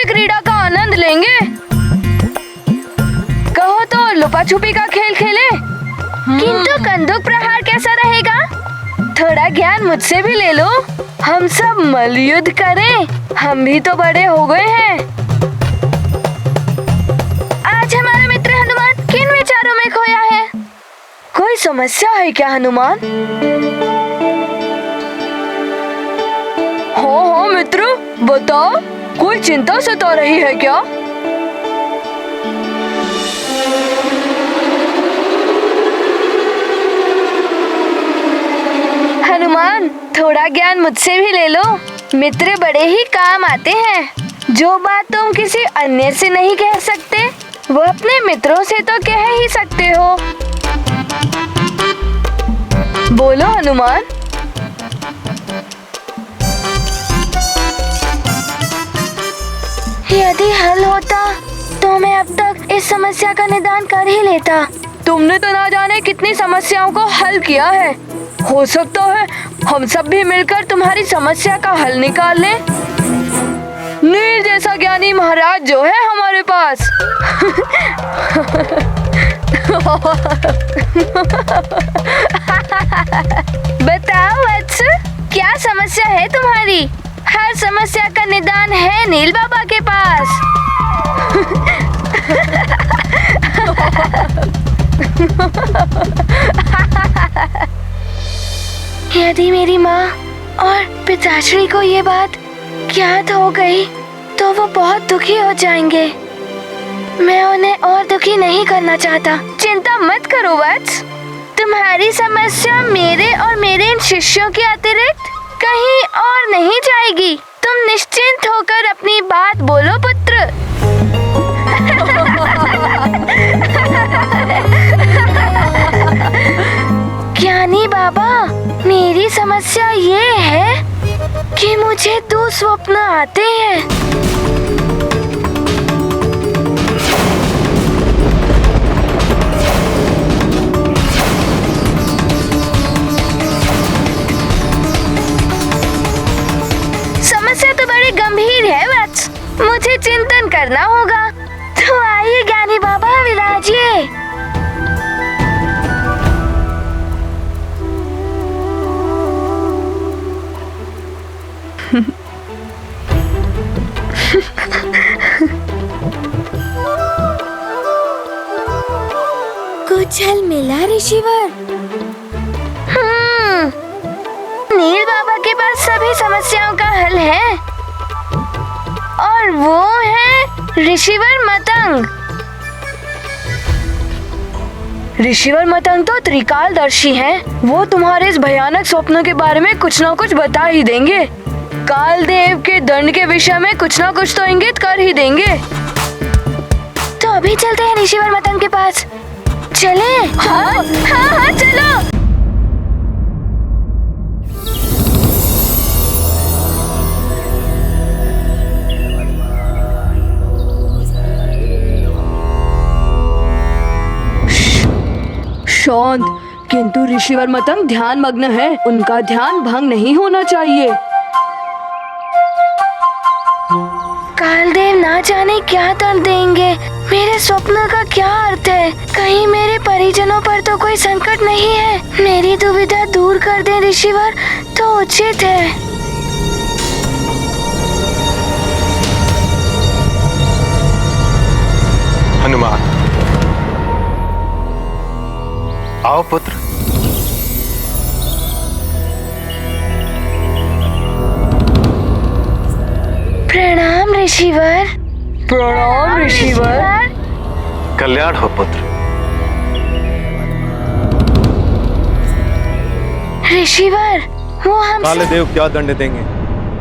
क्रीड़ा का आनंद लेंगे। कहो तो लुपा छुपी का खेल खेले। किंतु बंदूक प्रहार कैसा रहेगा? थोड़ा ज्ञान मुझसे भी ले लो। हम सब मल्लयुद्ध करें, हम भी तो बड़े हो गए हैं। आज हमारा मित्र हनुमान किन विचारों में खोया है? कोई समस्या है क्या हनुमान? हाँ मित्र, बताओ, कोई चिंता सता रही है क्या? हनुमान, थोड़ा ज्ञान मुझसे भी ले लो। मित्र बड़े ही काम आते हैं। जो बात तुम किसी अन्य से नहीं कह सकते, वो अपने मित्रों से तो कह ही सकते हो। बोलो हनुमान। यदि हल होता तो मैं अब तक इस समस्या का निदान कर ही लेता। तुमने तो ना जाने कितनी समस्याओं को हल किया है। हो सकता है हम सब भी मिलकर तुम्हारी समस्या का हल निकाल लें। नील जैसा ज्ञानी महाराज जो है हमारे पास। बताओ वत्स, क्या समस्या है तुम्हारी? हर समस्या का निदान है नील बाबा के पास। यदि मेरी माँ और पिताश्री को ये बात ज्ञात हो गई तो वो बहुत दुखी हो जाएंगे। मैं उन्हें और दुखी नहीं करना चाहता। चिंता मत करो वत्स, तुम्हारी समस्या मेरे और मेरे इन शिष्यों के अतिरिक्त कहीं और नहीं जाएगी। तुम निश्चिंत होकर अपनी बात बोलो पुत्र। ज्ञानी बाबा, मेरी समस्या ये है कि मुझे दुस्वप्न आते हैं। समस्या तो बड़ी गंभीर है वत्स, मुझे चिंतन करना होगा। तो आइए ज्ञानी बाबा, विराजिए। कुछ हल मिला ऋषिवर? नील बाबा के पास सभी समस्याओं का हल है और वो है ऋषिवर मतंग। ऋषिवर मतंग तो त्रिकालदर्शी हैं। वो तुम्हारे इस भयानक स्वप्नों के बारे में कुछ ना कुछ बता ही देंगे। कालदेव के दंड के विषय में कुछ ना कुछ तो इंगित कर ही देंगे। तो अभी चलते हैं ऋषिवर मतंग के पास। चले? हाँ चलो। शांत, किंतु ऋषिवर मतंग ध्यान मग्न है। उनका ध्यान भंग नहीं होना चाहिए। कालदेव ना जाने क्या दंड देंगे। मेरे स्वप्न का क्या अर्थ है? कहीं मेरे परिजनों पर तो कोई संकट नहीं है? मेरी दुविधा दूर कर दे ऋषिवर तो उचित है। हनुमान, आओ पुत्र। प्रणाम ऋषिवर। प्रणाम ऋषिवर। कल्याण हो पुत्र। ऋषिवर, वो हम काले देव क्या दंड देंगे?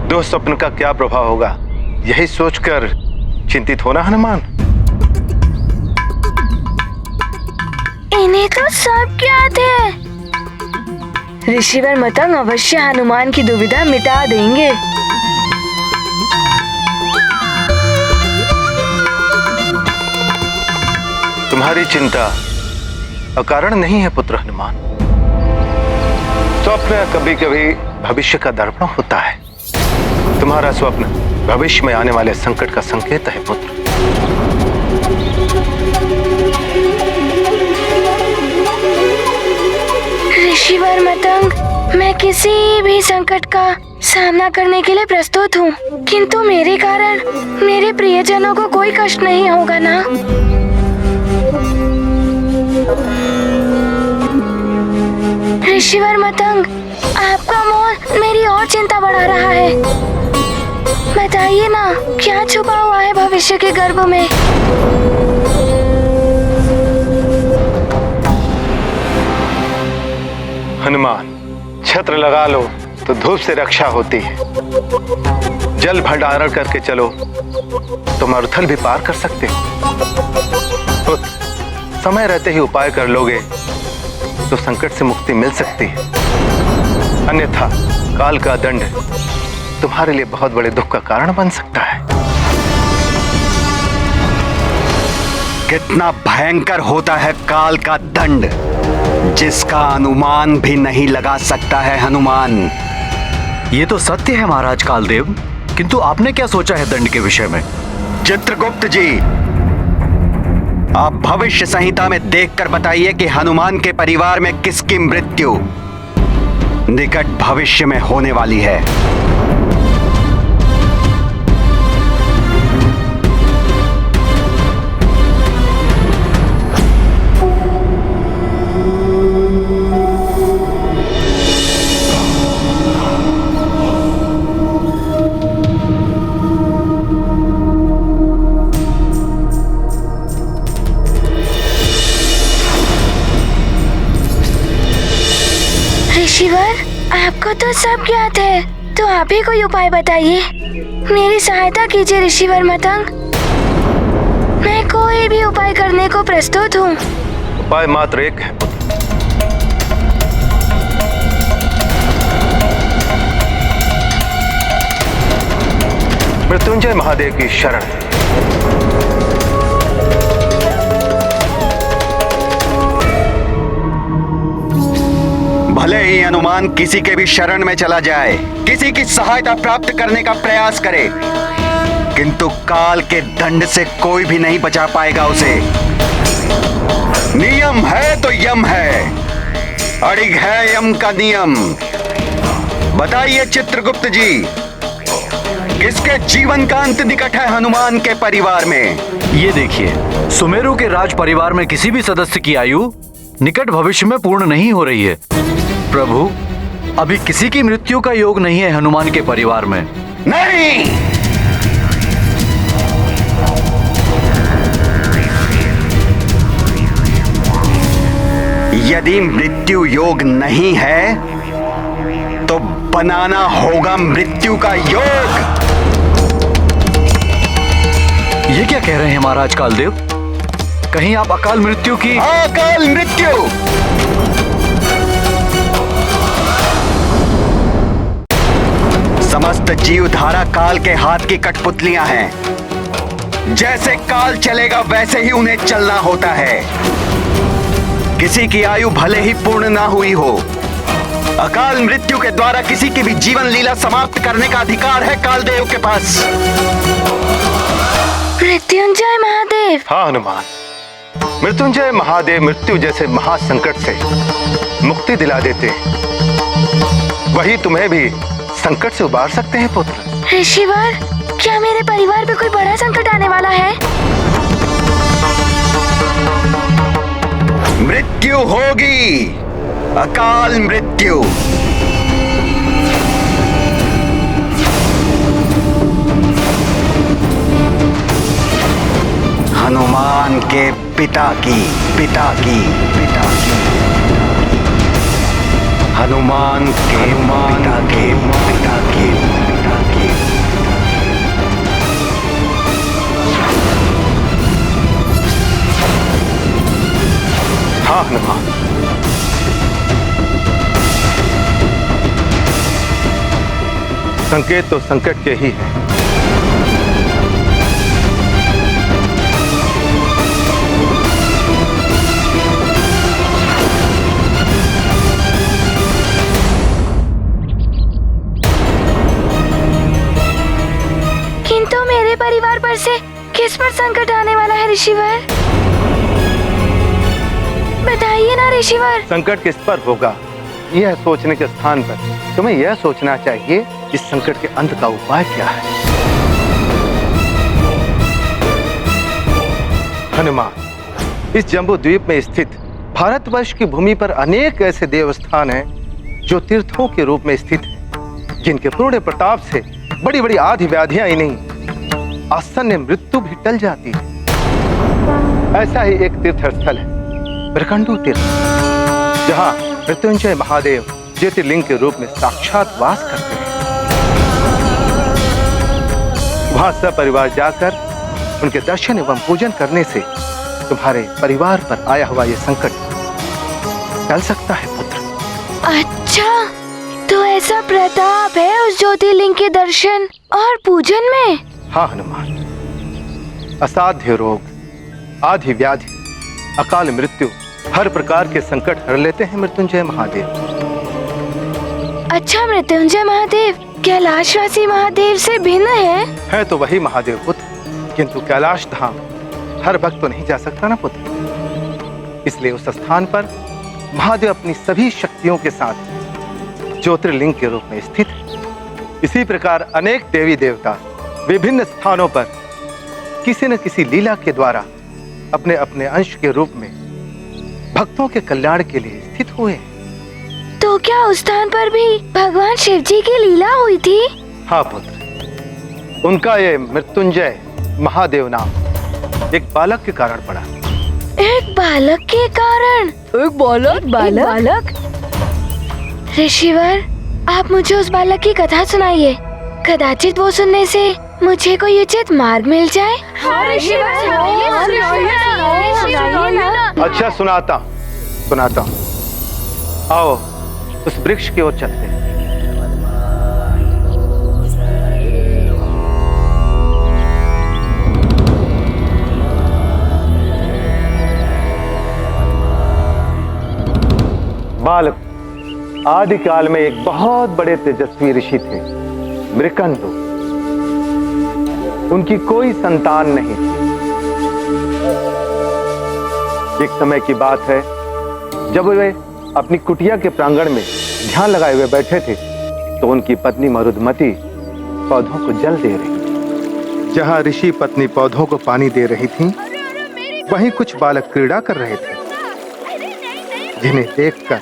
दुःस्वप्न का क्या प्रभाव होगा, यही सोचकर चिंतित होना हनुमान। इन्हें तो सब ज्ञात है। ऋषिवर मतंग अवश्य हनुमान की दुविधा मिटा देंगे। तुम्हारी चिंता अकारण नहीं है पुत्र हनुमान। स्वप्न कभी कभी भविष्य का दर्पण होता है। तुम्हारा स्वप्न भविष्य में आने वाले संकट का संकेत है पुत्र। ऋषिवर मतंग, मैं किसी भी संकट का सामना करने के लिए प्रस्तुत हूँ, किंतु मेरे कारण मेरे प्रियजनों को कोई कष्ट नहीं होगा ना? ऋषिवर मतंग, आपका मोह मेरी और चिंता बढ़ा रहा है। बताइए ना, क्या छुपा हुआ है भविष्य के गर्भ में? हनुमान, छत्र लगा लो तो धूप से रक्षा होती है। जल भंडारण करके चलो तो मरुथल भी पार कर सकते हो। पुत्र, समय रहते ही उपाय कर लोगे तो संकट से मुक्ति मिल सकती है, अन्यथा काल का दंड तुम्हारे लिए बहुत बड़े दुख का कारण बन सकता है। कितना भयंकर होता है काल का दंड, जिसका अनुमान भी नहीं लगा सकता है हनुमान। ये तो सत्य है महाराज कालदेव, किंतु आपने क्या सोचा है दंड के विषय में? चित्रगुप्त जी, आप भविष्य संहिता में देखकर बताइए कि हनुमान के परिवार में किसकी मृत्यु निकट भविष्य में होने वाली है। ऋषिवर, आपको तो सब ज्ञात है, तो आप ही कोई उपाय बताइए। मेरी सहायता कीजिए ऋषिवर मतंग, मैं कोई भी उपाय करने को प्रस्तुत हूँ। उपाय मात्र एक है पुत्र। मृत्युंजय महादेव की शरण। भले ही हनुमान किसी के भी शरण में चला जाए, किसी की सहायता प्राप्त करने का प्रयास करे, किंतु काल के दंड से कोई भी नहीं बचा पाएगा उसे। नियम है तो यम है, अड़िग है यम का नियम। बताइए चित्रगुप्त जी, किसके जीवन का अंत निकट है हनुमान के परिवार में? ये देखिए, सुमेरु के राज परिवार में किसी भी सदस्य की आयु निकट भविष्य में पूर्ण नहीं हो रही है। प्रभु, अभी किसी की मृत्यु का योग नहीं है हनुमान के परिवार में। नहीं, यदि मृत्यु योग नहीं है तो बनाना होगा मृत्यु का योग। ये क्या कह रहे हैं महाराज कालदेव? कहीं आप अकाल मृत्यु की... अकाल मृत्यु! समस्त जीवधारा काल के हाथ की कठपुतलियां हैं। जैसे काल चलेगा वैसे ही उन्हें चलना होता है। किसी की आयु भले ही पूर्ण ना हुई हो, अकाल मृत्यु के द्वारा किसी की भी जीवन लीला समाप्त करने का अधिकार है कालदेव के पास। मृत्युंजय महादेव। हाँ हनुमान, मृत्युंजय महादेव मृत्यु जैसे महासंकट से मुक्ति दिला देते, वही तुम्हें भी संकट से उबार सकते हैं पुत्र। ऋषिवर, क्या मेरे परिवार पे कोई बड़ा संकट आने वाला है? मृत्यु होगी, अकाल मृत्यु। हनुमान के पिता की हनुमान के पिता की हाँ हनुमान, संकेत तो संकट के ही है। मेरे परिवार पर से किस पर संकट आने वाला है ऋषिवर? बताइए ना ऋषिवर। संकट किस पर होगा, यह सोचने के स्थान पर तुम्हें यह सोचना चाहिए इस संकट के अंत का उपाय क्या है। हनुमान, इस जम्बू द्वीप में स्थित भारतवर्ष की भूमि पर अनेक ऐसे देवस्थान हैं जो तीर्थों के रूप में स्थित हैं, जिनके पूर्ण प्रताप से बड़ी बड़ी आदि व्याधियां ही नहीं, आसन्न मृत्यु भी टल जाती है। ऐसा ही एक तीर्थ स्थल है मृकंडू तीर्थ, जहां मृत्युंजय महादेव ज्योतिर्लिंग के रूप में साक्षात वास करते हैं। वहां सब परिवार जाकर उनके दर्शन एवं पूजन करने से तुम्हारे परिवार पर आया हुआ यह संकट टल सकता है पुत्र। अच्छा, तो ऐसा प्रताप है उस ज्योतिर्लिंग के दर्शन और पूजन में? हाँ हनुमान, असाध्य रोग, आदि व्याधि, अकाल मृत्यु, हर प्रकार के संकट हर लेते हैं मृत्युंजय महादेव। अच्छा, मृत्युंजय महादेव कैलाशवासी महादेव से भिन्न है तो वही महादेव पुत्र, किंतु कैलाश धाम हर भक्त तो नहीं जा सकता ना पुत्र। इसलिए उस स्थान पर महादेव अपनी सभी शक्तियों के साथ ज्योतिर्लिंग के रूप में स्थित है। इसी प्रकार अनेक देवी देवता विभिन्न स्थानों पर किसी न किसी लीला के द्वारा अपने अपने अंश के रूप में भक्तों के कल्याण के लिए स्थित हुए हैं। तो क्या उस स्थान पर भी भगवान शिव जी की लीला हुई थी? हाँ पुत्र, उनका ये मृत्युंजय महादेव नाम एक बालक के कारण पड़ा। एक बालक के कारण? एक बालक? ऋषिवर, आप मुझे उस बालक की कथा सुनाइए। कदाचित वो सुनने से मुझे कोई उचित मार्ग मिल जाए। अच्छा, सुनाता हूँ। आओ उस वृक्ष की ओर चलते हैं। बालक, आदि काल में एक बहुत बड़े तेजस्वी ऋषि थे, मृकंडू। उनकी कोई संतान नहीं थी। एक समय की बात है, जब वे अपनी कुटिया के प्रांगण में ध्यान लगाए हुए बैठे थे, तो उनकी पत्नी मरुदमती पौधों को जल दे रही। जहां ऋषि पत्नी पौधों को पानी दे रही थी, वहीं कुछ बालक क्रीड़ा कर रहे थे, जिन्हें देखकर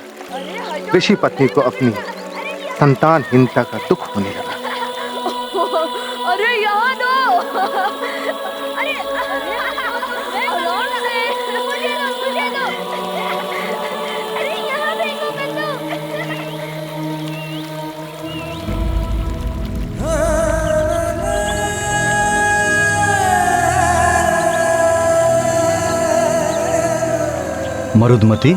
ऋषि पत्नी को अपनी संतानहीनता का दुख होने लगा। अरे यहाँ दो। मरुदमती,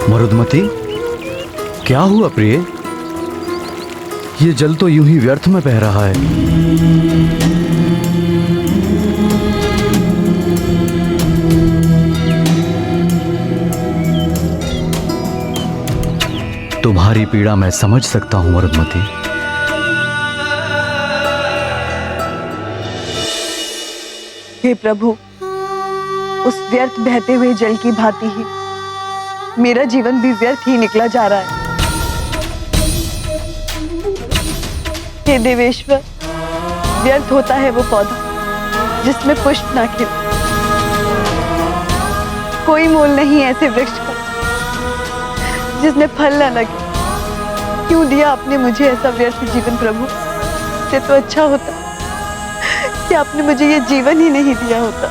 मरुदमती, क्या हुआ प्रिय? ये जल तो यूं ही व्यर्थ में बह रहा है। तुम्हारी पीड़ा मैं समझ सकता हूं मरुदमती। हे प्रभु, उस व्यर्थ बहते हुए जल की भांति ही मेरा जीवन भी व्यर्थ ही निकला जा रहा है। हे देवेश्वर, व्यर्थ होता है वो पौधा जिसमें पुष्प ना खिले। कोई मोल नहीं ऐसे वृक्ष का जिसमें फल ना लगे। क्यों दिया आपने मुझे ऐसा व्यर्थ जीवन प्रभु? से तो अच्छा होता कि आपने मुझे ये जीवन ही नहीं दिया होता।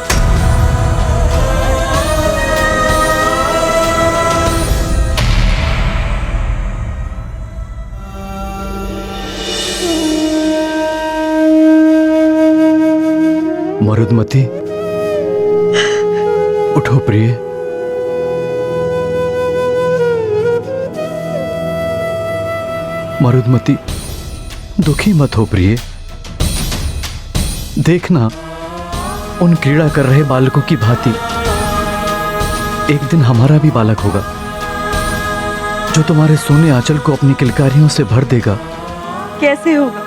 मरुदमती, उठो प्रिय। मरुदमती, दुखी मत हो प्रिय। देखना, उन क्रीड़ा कर रहे बालकों की भांति एक दिन हमारा भी बालक होगा जो तुम्हारे सोने आंचल को अपनी किलकारियों से भर देगा। कैसे होगा?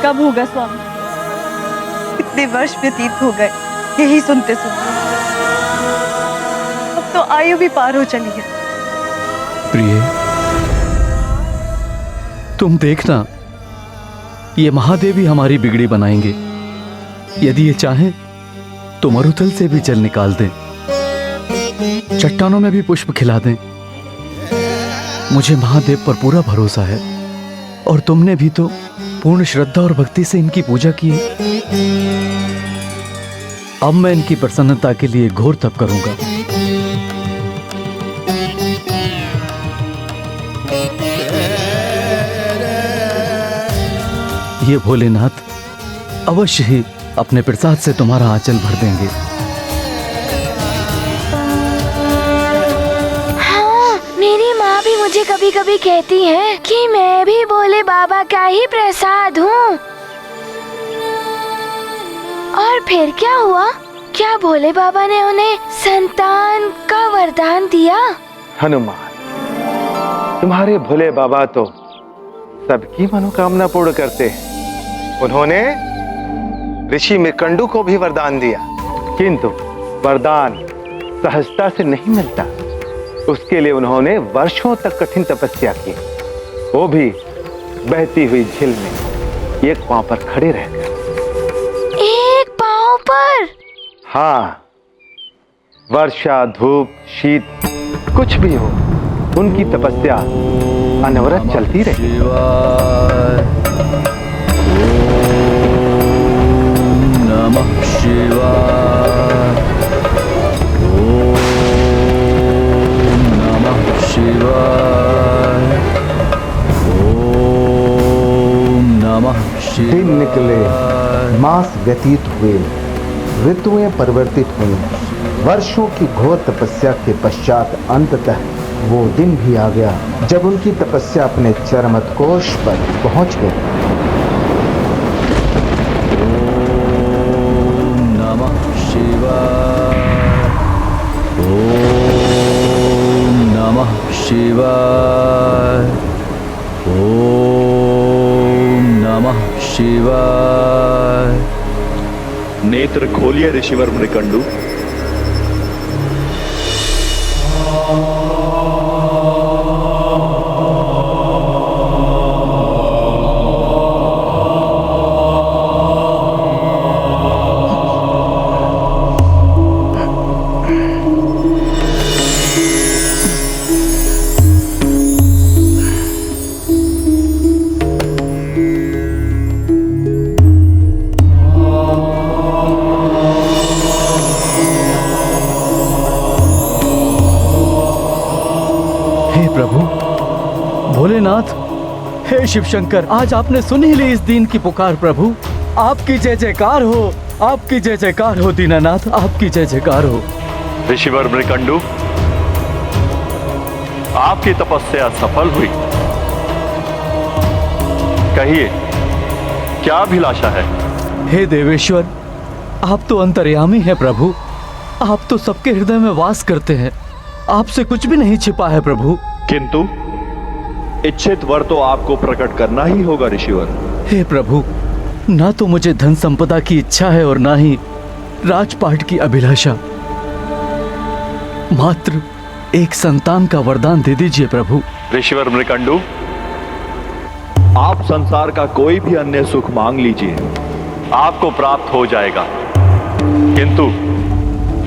कब होगा स्वामी? कितने वर्ष व्यतीत हो गए यही सुनते सुनते। अब तो आयु भी पार हो चली है। प्रिय, तुम देखना, ये महादेव ही हमारी बिगड़ी बनाएंगे। यदि ये चाहें तो मरुथल से भी जल निकाल दें, चट्टानों में भी पुष्प खिला दें। मुझे महादेव पर पूरा भरोसा है और तुमने भी तो पूर्ण श्रद्धा और भक्ति से इनकी पूजा की है। अब मैं इनकी प्रसन्नता के लिए घोर तप करूंगा। ये भोलेनाथ अवश्य ही अपने प्रसाद से तुम्हारा आंचल भर देंगे। हाँ, मेरी माँ भी मुझे कभी कभी कहती है कि मैं भी भोले बाबा का ही प्रसाद हूँ। और फिर क्या हुआ? क्या भोले बाबा ने उन्हें संतान का वरदान दिया? हनुमान, तुम्हारे भोले बाबा तो सबकी मनोकामना पूर्ण करते हैं। उन्होंने ऋषि मृकंडू को भी वरदान दिया, किंतु वरदान सहजता से नहीं मिलता। उसके लिए उन्होंने वर्षों तक कठिन तपस्या की, वो भी बहती हुई झील में एक पांव पर खड़े रहकर। एक पांव पर? हाँ, वर्षा, धूप, शीत, कुछ भी हो, उनकी तपस्या अनवरत चलती रही। नमः शिवाय, ओम नमः शिवाय, ओम नमः शिवाय। दिन निकले, मास व्यतीत हुए, ऋतुएं परिवर्तित हुई। वर्षों की घोर तपस्या के पश्चात अंततः वो दिन भी आ गया जब उनकी तपस्या अपने चरमोत्कर्ष पर पहुंच गई। ओम नमः शिवाय, ओम नमः शिवाय, ओम नमः शिवाय। नेत्र खोलिए ऋषिवर मृकंडू। भोलेनाथ, हे शिव शंकर, आज आपने सुन ही ली इस दीन की पुकार। प्रभु, आपकी जय जयकार हो, आपकी जय जयकार हो। दीनानाथ, आपकी जय जयकार हो। ऋषिवर मृकंडू, आपकी तपस्या सफल हुई। कहिए, क्या अभिलाषा है? हे देवेश्वर, आप तो अंतर्यामी हैं प्रभु। आप तो सबके हृदय में वास करते हैं। आपसे कुछ भी नहीं छिपा है प्रभु। किंतु इच्छित वर तो आपको प्रकट करना ही होगा ऋषिवर। हे प्रभु, ना तो मुझे धन संपदा की इच्छा है और ना ही राजपाट की अभिलाषा। मात्र एक संतान का वरदान दे दीजिए प्रभु। ऋषिवर मृकंडू, आप संसार का कोई भी अन्य सुख मांग लीजिए, आपको प्राप्त हो जाएगा। किंतु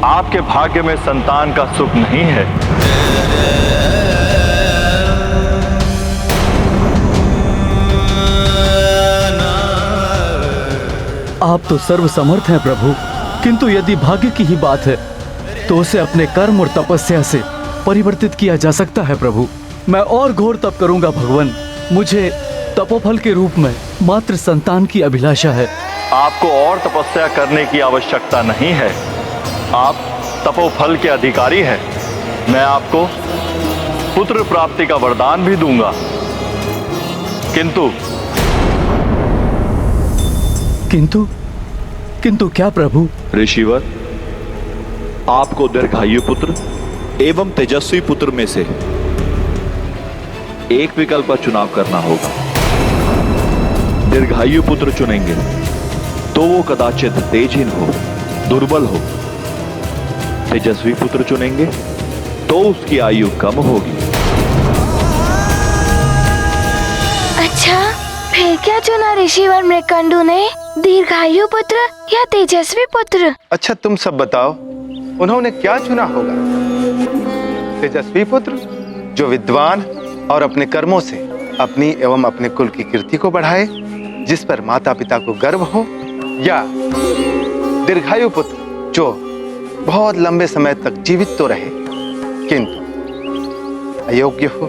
आपके भाग्य में संतान का सुख नहीं है। आप तो सर्वसमर्थ हैं प्रभु, किंतु यदि भाग्य की ही बात है तो उसे अपने कर्म और तपस्या से परिवर्तित किया जा सकता है प्रभु। मैं और घोर तप करूंगा भगवान। मुझे तपोफल के रूप में मात्र संतान की अभिलाषा है। आपको और तपस्या करने की आवश्यकता नहीं है। आप तपोफल के अधिकारी हैं। मैं आपको पुत्र प्राप्ति का वरदान भी दूंगा। किंतु किंतु क्या प्रभु? ऋषिवर, आपको दीर्घायु पुत्र एवं तेजस्वी पुत्र में से एक विकल्प का चुनाव करना होगा। दीर्घायु पुत्र चुनेंगे तो वो कदाचित तेजहीन हो, दुर्बल हो। तेजस्वी पुत्र चुनेंगे तो उसकी आयु कम होगी। अच्छा, फिर क्या चुना ऋषिवर मृकंडू ने? दीर्घायु पुत्र या तेजस्वी पुत्र? अच्छा तुम सब बताओ, उन्होंने क्या चुना होगा? तेजस्वी पुत्र जो विद्वान और अपने कर्मों से अपनी एवं अपने कुल की कीर्ति को बढ़ाए, जिस पर माता पिता को गर्व हो, या दीर्घायु पुत्र जो बहुत लंबे समय तक जीवित तो रहे किंतु अयोग्य हो,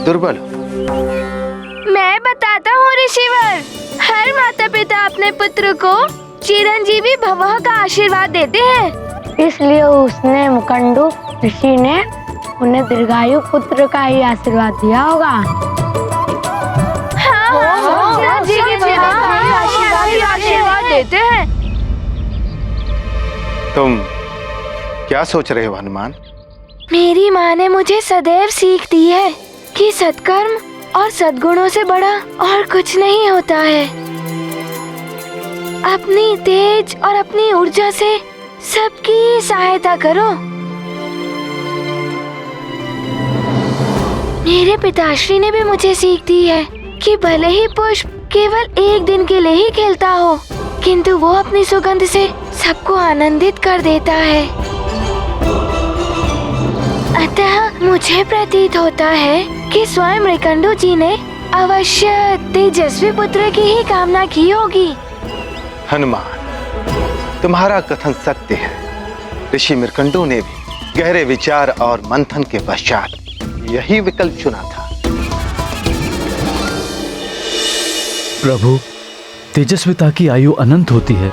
दुर्बल हो? मैं बताता हूँ ऋषिवर, हर माता पिता अपने पुत्र को चिरंजीवी भवः का आशीर्वाद देते हैं। इसलिए उसने मुकंडू ऋषि ने उन्हें दीर्घायु पुत्र का ही आशीर्वाद दिया होगा। आशीर्वाद देते हैं। तुम क्या सोच रहे हो हनुमान? मेरी माँ ने मुझे सदैव सीख दी है कि सत्कर्म और सद्गुणों से बड़ा और कुछ नहीं होता है। अपनी तेज और अपनी ऊर्जा से सबकी सहायता करो। मेरे पिताश्री ने भी मुझे सीख दी है कि भले ही पुष्प केवल एक दिन के लिए ही खिलता हो, किंतु वो अपनी सुगंध से सबको आनंदित कर देता है। अतः मुझे प्रतीत होता है कि स्वयं मृकंडू जी ने अवश्य तेजस्वी पुत्र की ही कामना की होगी। हनुमान, तुम्हारा कथन सत्य है। ऋषि मृकंडू ने भी गहरे विचार और मंथन के पश्चात यही विकल्प चुना था। प्रभु, तेजस्विता की आयु अनंत होती है।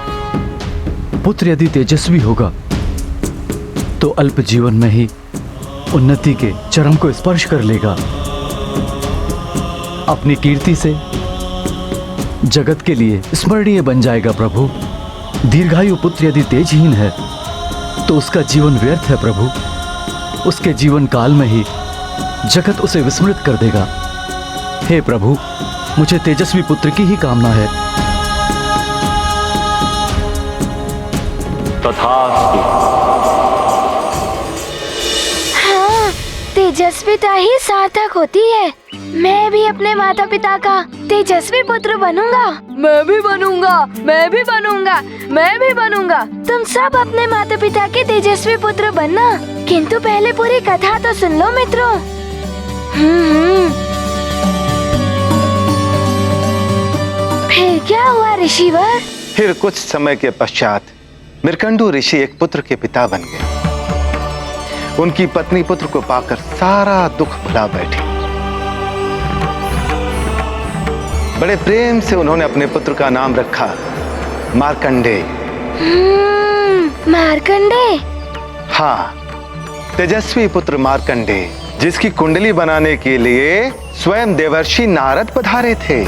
पुत्र यदि तेजस्वी होगा तो अल्प जीवन में ही उन्नति के चरम को स्पर्श कर लेगा। अपनी कीर्ति से जगत के लिए स्मरणीय बन जाएगा। प्रभु, दीर्घायु पुत्र यदि तेजहीन है तो उसका जीवन व्यर्थ है। प्रभु, उसके जीवन काल में ही जगत उसे विस्मृत कर देगा। हे प्रभु, मुझे तेजस्वी पुत्र की ही कामना है। तथास्तु। हाँ, तेजस्विता ही सार्थक होती है। मैं भी अपने माता पिता का तेजस्वी पुत्र बनूंगा। मैं भी बनूंगा, मैं भी बनूंगा, मैं भी बनूंगा। तुम सब अपने माता पिता के तेजस्वी पुत्र बनना, किंतु पहले पूरी कथा तो सुन लो मित्रों। फिर क्या हुआ ऋषिवर? फिर कुछ समय के पश्चात मृकंडू ऋषि एक पुत्र के पिता बन गए। उनकी पत्नी पुत्र को पाकर सारा दुख भुला बैठी। बड़े प्रेम से उन्होंने अपने पुत्र का नाम रखा मार्कंडेय। मार्कंडेय? हाँ, तेजस्वी पुत्र मार्कंडेय, जिसकी कुंडली बनाने के लिए स्वयं देवर्षि नारद पधारे थे।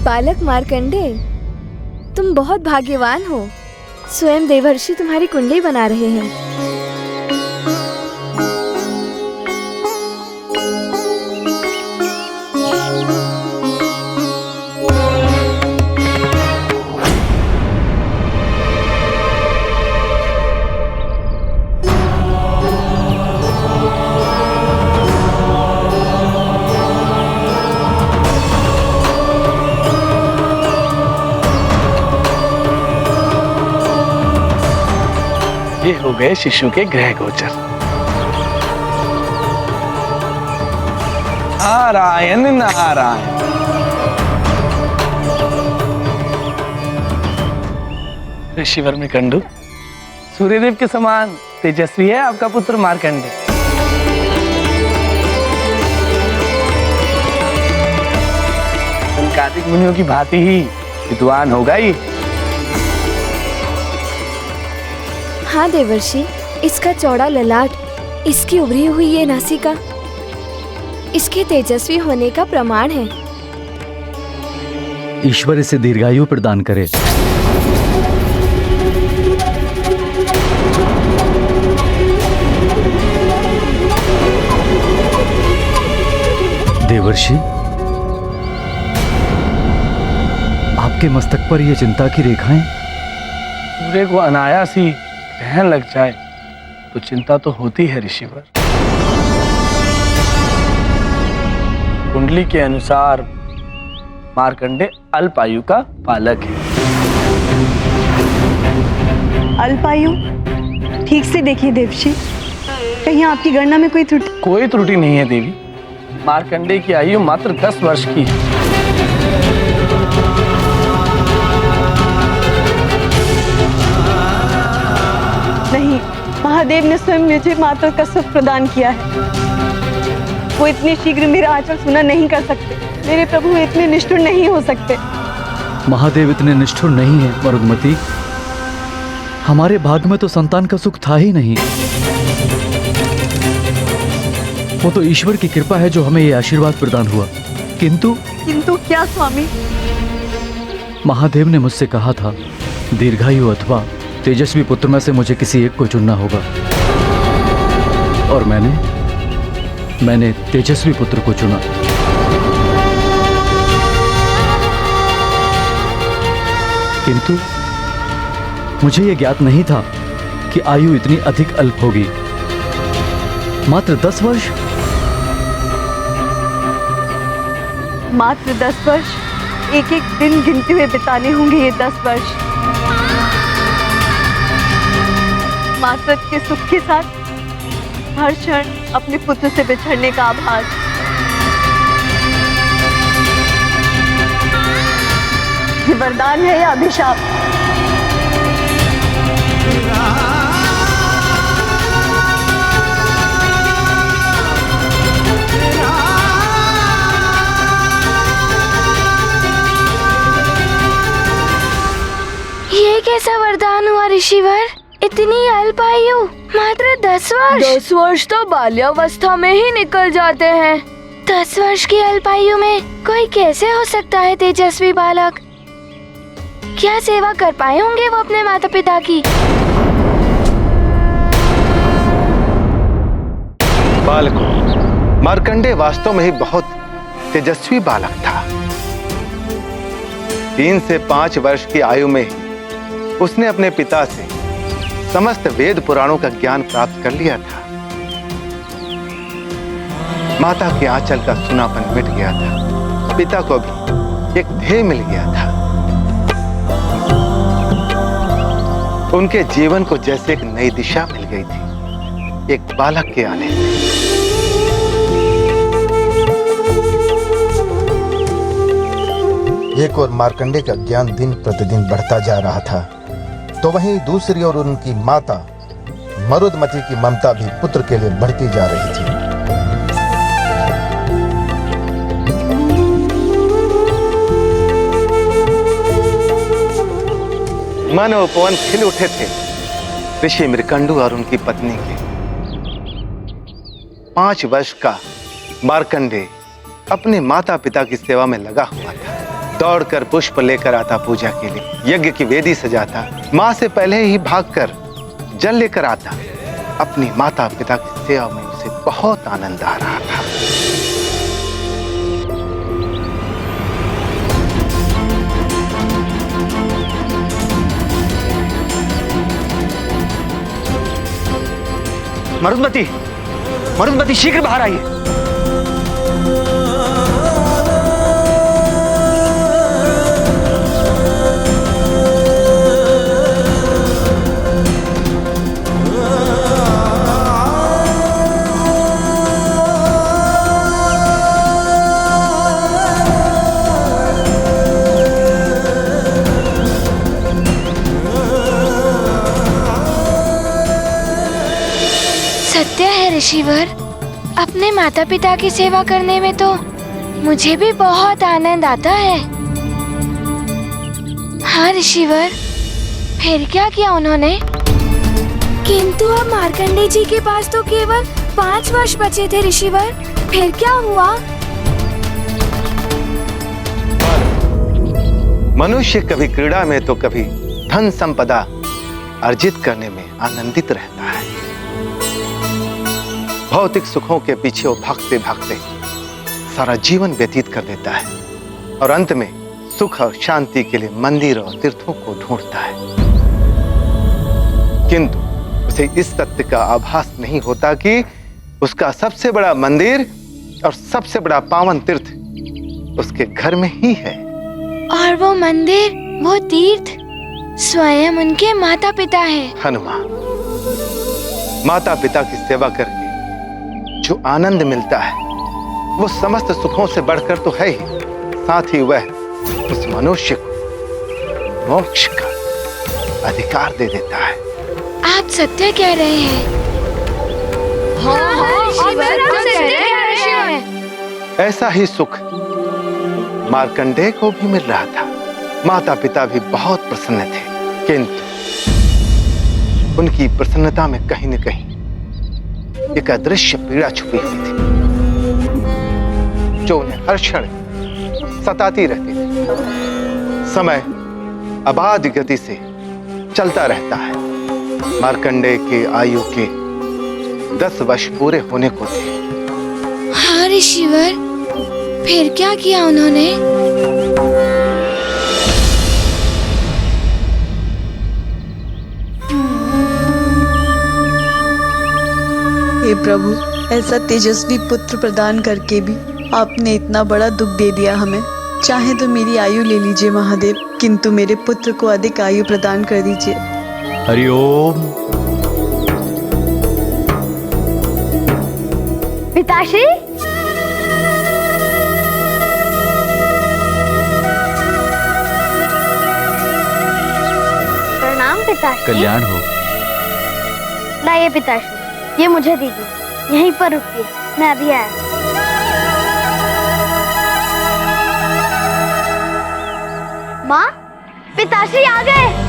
बालक मार्कंडेय, तुम बहुत भाग्यवान हो। स्वयं देवर्षि तुम्हारी कुंडली बना रहे हैं। ये हो गए शिशु के गृह गोचर। नारायण नारायण। ऋषिवर मृकंडू, सूर्यदेव के समान तेजस्वी है आपका पुत्र मार्कंडेय। कार्तिक मुनियों की भांति ही विद्वान होगा ये। हाँ देवर्षि, इसका चौड़ा ललाट, इसकी उभरी हुई ये नासिका इसके तेजस्वी होने का प्रमाण है। ईश्वर इसे दीर्घायु प्रदान करे। देवर्षि, आपके मस्तक पर यह चिंता की रेखाएं? सूर्य को अनायास ही ग्रहण लग जाए तो चिंता तो होती है ऋषिवर। कुंडली के अनुसार मार्कंडे अल्पायु का बालक है। अल्पायु? ठीक से देखिए देवशी, कहीं आपकी गणना में कोई त्रुटि? कोई त्रुटि नहीं है देवी। मार्कंडे की आयु मात्र 10 वर्ष की है। नहीं, महादेव ने स्वयं मुझे मात्र का सुख प्रदान किया है। वो इतने शीघ्र मेरा आंचल सुना नहीं कर सकते। मेरे प्रभु इतने निष्ठुर नहीं हो सकते। महादेव इतने निष्ठुर नहीं है मरुदमती। हमारे भाग्य में तो संतान का सुख था ही नहीं। वो तो ईश्वर की कृपा है जो हमें ये आशीर्वाद प्रदान हुआ। किंतु क्या स्वामी? महादेव ने मुझसे कहा था दीर्घायु अथवा तेजस्वी पुत्र में से मुझे किसी एक को चुनना होगा, और मैंने तेजस्वी पुत्र को चुना। किंतु मुझे यह ज्ञात नहीं था कि आयु इतनी अधिक अल्प होगी। मात्र 10 वर्ष। मात्र 10 वर्ष? एक एक दिन गिनते हुए बिताने होंगे ये 10 वर्ष। मात्र के सुख के साथ हर क्षण अपने पुत्र से बिछड़ने का आभास। ये वरदान है या अभिशाप? ये कैसा वरदान हुआ ऋषिवर? इतनी अल्प आयु, मात्र 10 वर्ष। 10 वर्ष तो बाल्यावस्था में ही निकल जाते हैं। 10 वर्ष की अल्पायु में कोई कैसे हो सकता है तेजस्वी बालक? क्या सेवा कर पाए होंगे वो अपने माता पिता की? बालकों, मार्कंडे वास्तव में ही बहुत तेजस्वी बालक था। 3 से 5 वर्ष की आयु में उसने अपने पिता से समस्त वेद पुराणों का ज्ञान प्राप्त कर लिया था। माता के आंचल का सुनापन मिट गया था। पिता को भी एक ध्येय मिल गया था। उनके जीवन को जैसे एक नई दिशा मिल गई थी एक बालक के आने से। एक और मार्कंडे का ज्ञान दिन प्रतिदिन बढ़ता जा रहा था, तो वहीं दूसरी ओर उनकी माता मरुदमती की ममता भी पुत्र के लिए बढ़ती जा रही थी। मन और पवन खिल उठे थे ऋषि मृकंडू और उनकी पत्नी के। 5 वर्ष का मार्कंडे अपने माता पिता की सेवा में लगा हुआ था। दौड़कर पुष्प लेकर आता पूजा के लिए, यज्ञ की वेदी सजाता, मां से पहले ही भागकर जल लेकर आता। अपनी माता पिता की सेवा में उसे बहुत आनंद आ रहा था। मरुदमती शीघ्र बाहर आइए। सत्य है ऋषिवर, अपने माता पिता की सेवा करने में तो मुझे भी बहुत आनंद आता है। हाँ ऋषिवर, फिर क्या किया उन्होंने? किंतु अब मार्कंडे जी के पास तो केवल 5 वर्ष बचे थे ऋषिवर, फिर क्या हुआ? मनुष्य कभी क्रीड़ा में तो कभी धन संपदा अर्जित करने में आनंदित रहता है। भौतिक सुखों के पीछे वो भागते भागते सारा जीवन व्यतीत कर देता है और अंत में सुख और शांति के लिए मंदिर और तीर्थों को ढूंढता है, किंतु उसे इस सत्य का आभास नहीं होता कि उसका सबसे बड़ा मंदिर और सबसे बड़ा पावन तीर्थ उसके घर में ही है। और वो मंदिर, वो तीर्थ स्वयं उनके माता पिता है। हनुमान, माता पिता की सेवा करके जो आनंद मिलता है वो समस्त सुखों से बढ़कर तो है ही, साथ ही वह उस मनुष्य को मोक्ष का अधिकार दे देता है। आप सत्य कह रहे हैं। ऐसा ही सुख मार्कंडेय को भी मिल रहा था। माता पिता भी बहुत प्रसन्न थे, किंतु उनकी प्रसन्नता में कहीं न कहीं एक अदृश्य पीड़ा छुपी हुई थी जो उन्हें हर क्षण सताती रहती थी। समय अबाध गति से चलता रहता है। मार्कंडेय के आयु के 10 वर्ष पूरे होने को थे। हाँ ऋषिवर, फिर क्या किया उन्होंने? हे प्रभु, ऐसा तेजस्वी पुत्र प्रदान करके भी आपने इतना बड़ा दुख दे दिया हमें। चाहे तो मेरी आयु ले लीजिए महादेव, किंतु मेरे पुत्र को अधिक आयु प्रदान कर दीजिए। हरिओम। पिताश्री, प्रणाम पिताश्री। कल्याण हो। लाइए पिताश्री, ये मुझे दीजिए। यहीं पर रुकिए, मैं अभी आया। माँ, पिताश्री आ गए।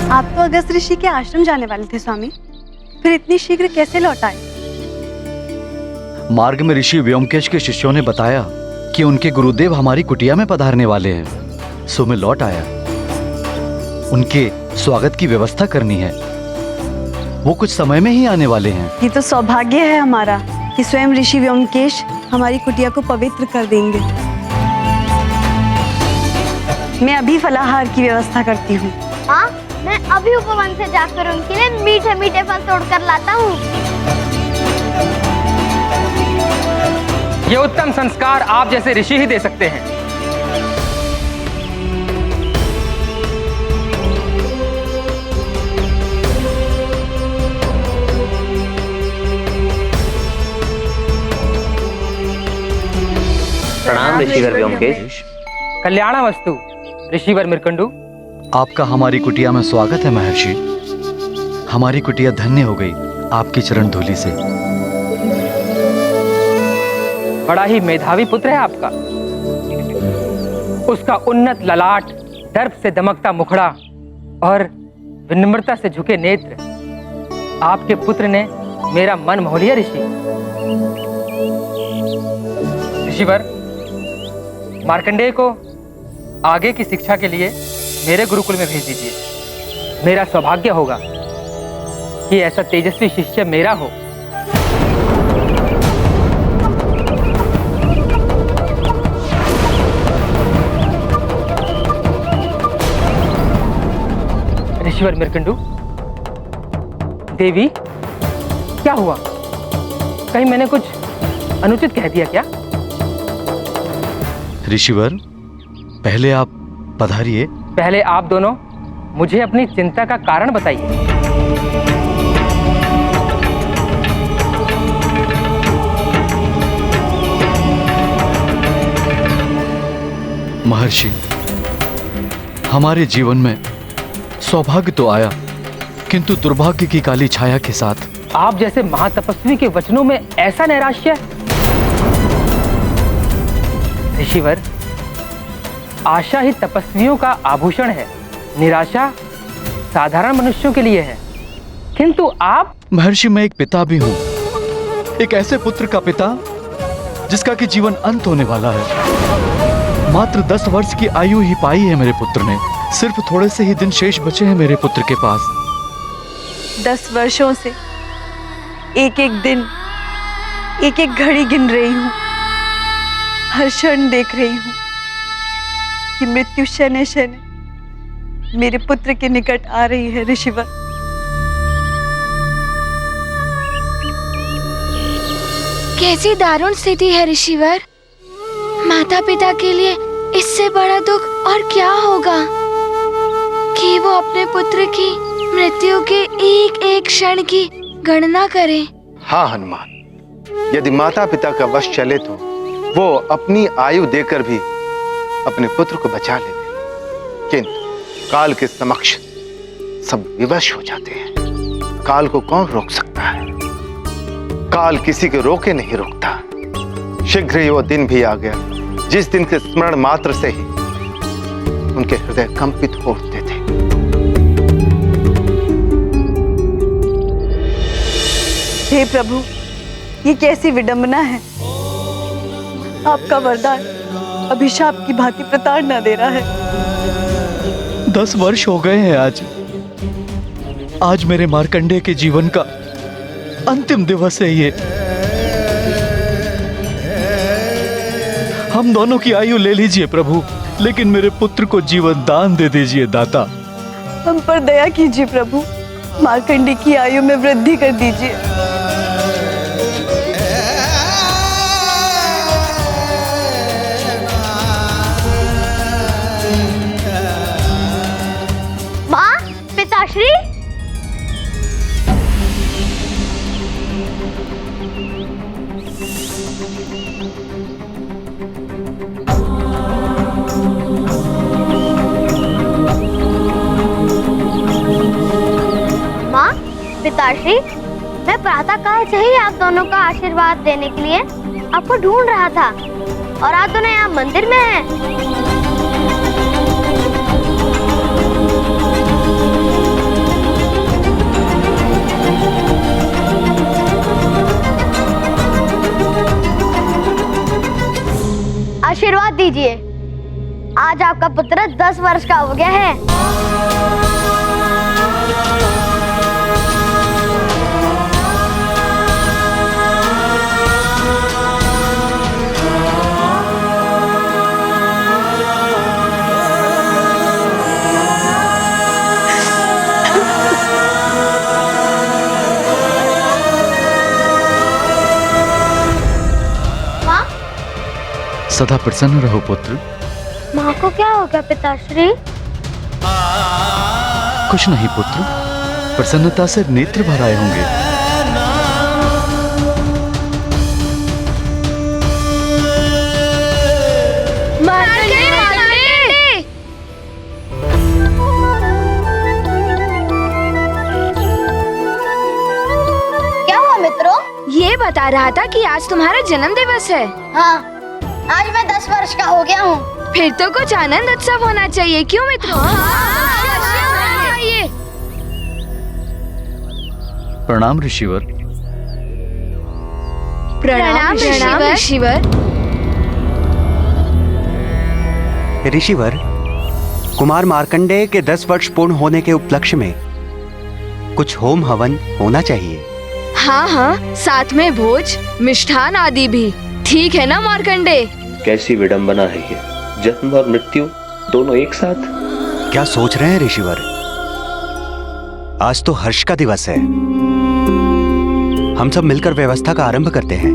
आप तो अगस्त ऋषि के आश्रम जाने वाले थे स्वामी, फिर इतनी शीघ्र कैसे लौट आए? मार्ग में ऋषि व्योमकेश के शिष्यों ने बताया कि उनके गुरुदेव हमारी कुटिया में पधारने वाले हैं, सो मैं लौट आया। उनके स्वागत की व्यवस्था करनी है, वो कुछ समय में ही आने वाले हैं। ये तो सौभाग्य है हमारा कि स्वयं ऋषि व्योमकेश हमारी कुटिया को पवित्र कर देंगे। मैं अभी फलाहार की व्यवस्था करती हूँ। हाँ, मैं अभी उपवन से जाकर उनके लिए मीठे मीठे फल तोड़कर लाता हूँ। ये उत्तम संस्कार आप जैसे ऋषि ही दे सकते हैं। प्रणाम ऋषिवर व्योमकेश। कल्याणावस्तु ऋषिवर मृकंडू। आपका हमारी कुटिया में स्वागत है महर्षि। हमारी कुटिया धन्य हो गई आपकी चरण धूलि से। बड़ा ही मेधावी पुत्र है आपका। उसका उन्नत ललाट, दर्प से दमकता मुखड़ा और विनम्रता से झुके नेत्र, आपके पुत्र ने मेरा मन मोह लिया ऋषि। ऋषिवर, मार्कंडेय को आगे की शिक्षा के लिए मेरे गुरुकुल में भेज दीजिए। मेरा सौभाग्य होगा कि ऐसा तेजस्वी शिष्य मेरा हो। ऋषिवर मृकंडू, देवी, क्या हुआ? कहीं मैंने कुछ अनुचित कह दिया क्या? ऋषिवर, पहले आप पधारिए। पहले आप दोनों मुझे अपनी चिंता का कारण बताइए। महर्षि, हमारे जीवन में सौभाग्य तो आया, किंतु दुर्भाग्य की काली छाया के साथ। आप जैसे महातपस्वी के वचनों में ऐसा नैराश्य? ऋषिवर, आशा ही तपस्वियों का आभूषण है, निराशा साधारण मनुष्यों के लिए है। किंतु आप? महर्षि, मैं एक पिता भी हूं, एक ऐसे पुत्र का पिता जिसका कि जीवन अंत होने वाला है। मात्र 10 वर्ष की आयु ही पाई है मेरे पुत्र ने। सिर्फ थोड़े से ही दिन शेष बचे हैं मेरे पुत्र के पास। 10 वर्षों से एक एक दिन, एक एक घड़ी गिन रही हूँ। हर क्षण देख रही हूँ कि मृत्यु शने शने मेरे पुत्र के निकट आ रही है। ऋषिवर, कैसी दारुण स्थिति है ऋषिवर। माता पिता के लिए इससे बड़ा दुख और क्या होगा कि वो अपने पुत्र की मृत्यु के एक एक क्षण की गणना करें। हाँ हनुमान, यदि माता पिता का वश चले तो वो अपनी आयु देकर भी अपने पुत्र को बचा लेते, किंतु काल के समक्ष सब विवश हो जाते हैं। काल को कौन रोक सकता है? काल किसी को रोके नहीं रोकता। शीघ्र ही वो दिन भी आ गया जिस दिन के स्मरण मात्र से ही उनके हृदय कंपित हो उठते थे। हे प्रभु, ये कैसी विडंबना है। आपका वरदान अभिशाप की भांति प्रताड़ना दे रहा है। 10 वर्ष हो गए हैं आज मेरे मार्कंडेय के जीवन का अंतिम दिवस है ये। हम दोनों की आयु ले लीजिए प्रभु, लेकिन मेरे पुत्र को जीवन दान दे दीजिए दाता। हम पर दया कीजिए प्रभु, मार्कंडेय की आयु में वृद्धि कर दीजिए। माँ, पिताश्री, पिताश्री, मैं प्रातःकाल से ही आप दोनों का आशीर्वाद देने के लिए आपको ढूंढ रहा था, और आप दोनों यहाँ मंदिर में हैं। आशीर्वाद दीजिए, आज आपका पुत्र 10 वर्ष का हो गया है। सदा प्रसन्न रहो पुत्र। माँ को क्या हो गया पिताश्री? कुछ नहीं पुत्र, प्रसन्नता से नेत्र भर आए होंगे। मार्कंडेय, मार्कंडेय! क्या हुआ मित्रों? ये बता रहा था कि आज तुम्हारा जन्म दिवस है। हाँ, आज मैं 10 वर्ष का हो गया हूँ। फिर तो कुछ आनंद उत्सव होना चाहिए, क्यों मित्रों? प्रणाम ऋषिवर। प्रणाम ऋषिवर। ऋषिवर, कुमार मार्कंडेय के 10 वर्ष पूर्ण होने के उपलक्ष्य में कुछ होम हवन होना चाहिए। हाँ हाँ, साथ में भोज, मिष्ठान आदि भी। ठीक है ना मार्कंडेय? कैसी विडंबना है ये, जन्म और मृत्यु दोनों एक साथ। क्या सोच रहे हैं ऋषिवर? आज तो हर्ष का दिवस है। हम सब मिलकर व्यवस्था का आरंभ करते हैं।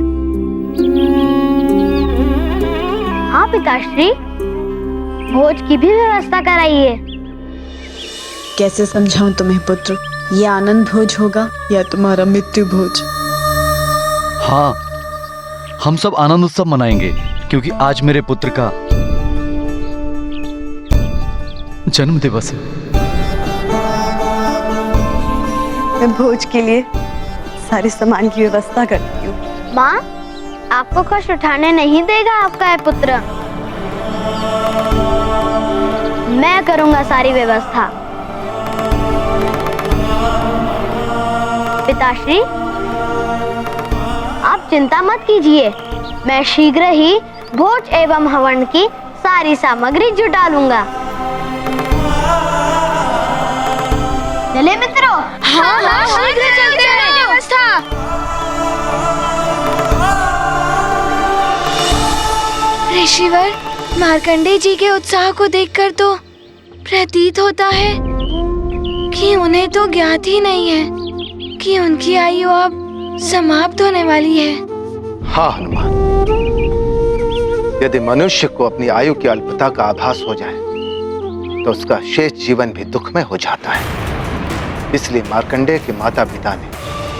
हाँ पिताश्री, भोज की भी व्यवस्था कराइए। कैसे समझाऊं तुम्हें पुत्र, ये आनंद भोज होगा या तुम्हारा मृत्यु भोज? हाँ, हम सब आनंद उत्सव मनाएंगे क्योंकि आज मेरे पुत्र का जन्म दिवस है। मैं भोज के लिए सारे सामान की व्यवस्था करती हूँ। माँ, आपको खुश उठाने नहीं देगा आपका यह पुत्र। मैं करूंगा सारी व्यवस्था। पिताश्री, आप चिंता मत कीजिए, मैं शीघ्र ही भोज एवं हवन की सारी सामग्री जुटा लूंगा। चले मित्रों। हाँ, शीघ्र चलते हैं। व्यवस्था। ऋषिवर, मार्कंडेय जी के उत्साह को देखकर तो प्रतीत होता है कि उन्हें तो ज्ञात ही नहीं है कि उनकी आयु अब समाप्त होने वाली है। हाँ हनुमान, यदि मनुष्य को अपनी आयु की अल्पता का आभास हो जाए तो उसका शेष जीवन भी दुखमय हो जाता है। इसलिए मार्कंडेय के माता पिता ने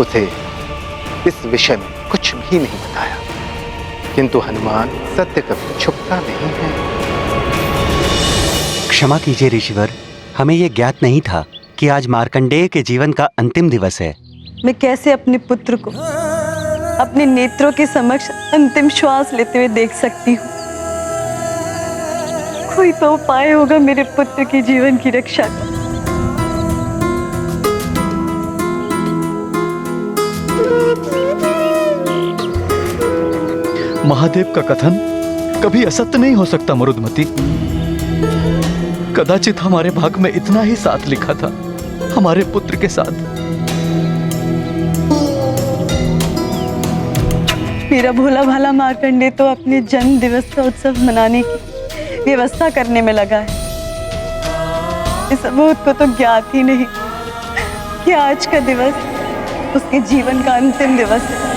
उसे इस विषय में कुछ भी नहीं बताया। किंतु हनुमान, सत्य कभी छुपता नहीं है। क्षमा कीजिए ऋषिवर, हमें यह ज्ञात नहीं था कि आज मार्कंडेय के जीवन का अंतिम दिवस है। मैं कैसे अपने पुत्र को अपने नेत्रों के समक्ष अंतिम श्वास लेते हुए देख सकती हूँ? कोई तो उपाय होगा मेरे पुत्र के जीवन की रक्षा का। महादेव का कथन कभी असत्य नहीं हो सकता मरुदमती। कदाचित हमारे भाग में इतना ही साथ लिखा था हमारे पुत्र के साथ। मेरा भोला भाला मार्कंडेय तो अपने जन्म दिवस का उत्सव मनाने की व्यवस्था करने में लगा है। इस अबोध को तो ज्ञात ही नहीं कि आज का दिवस उसके जीवन का अंतिम दिवस है।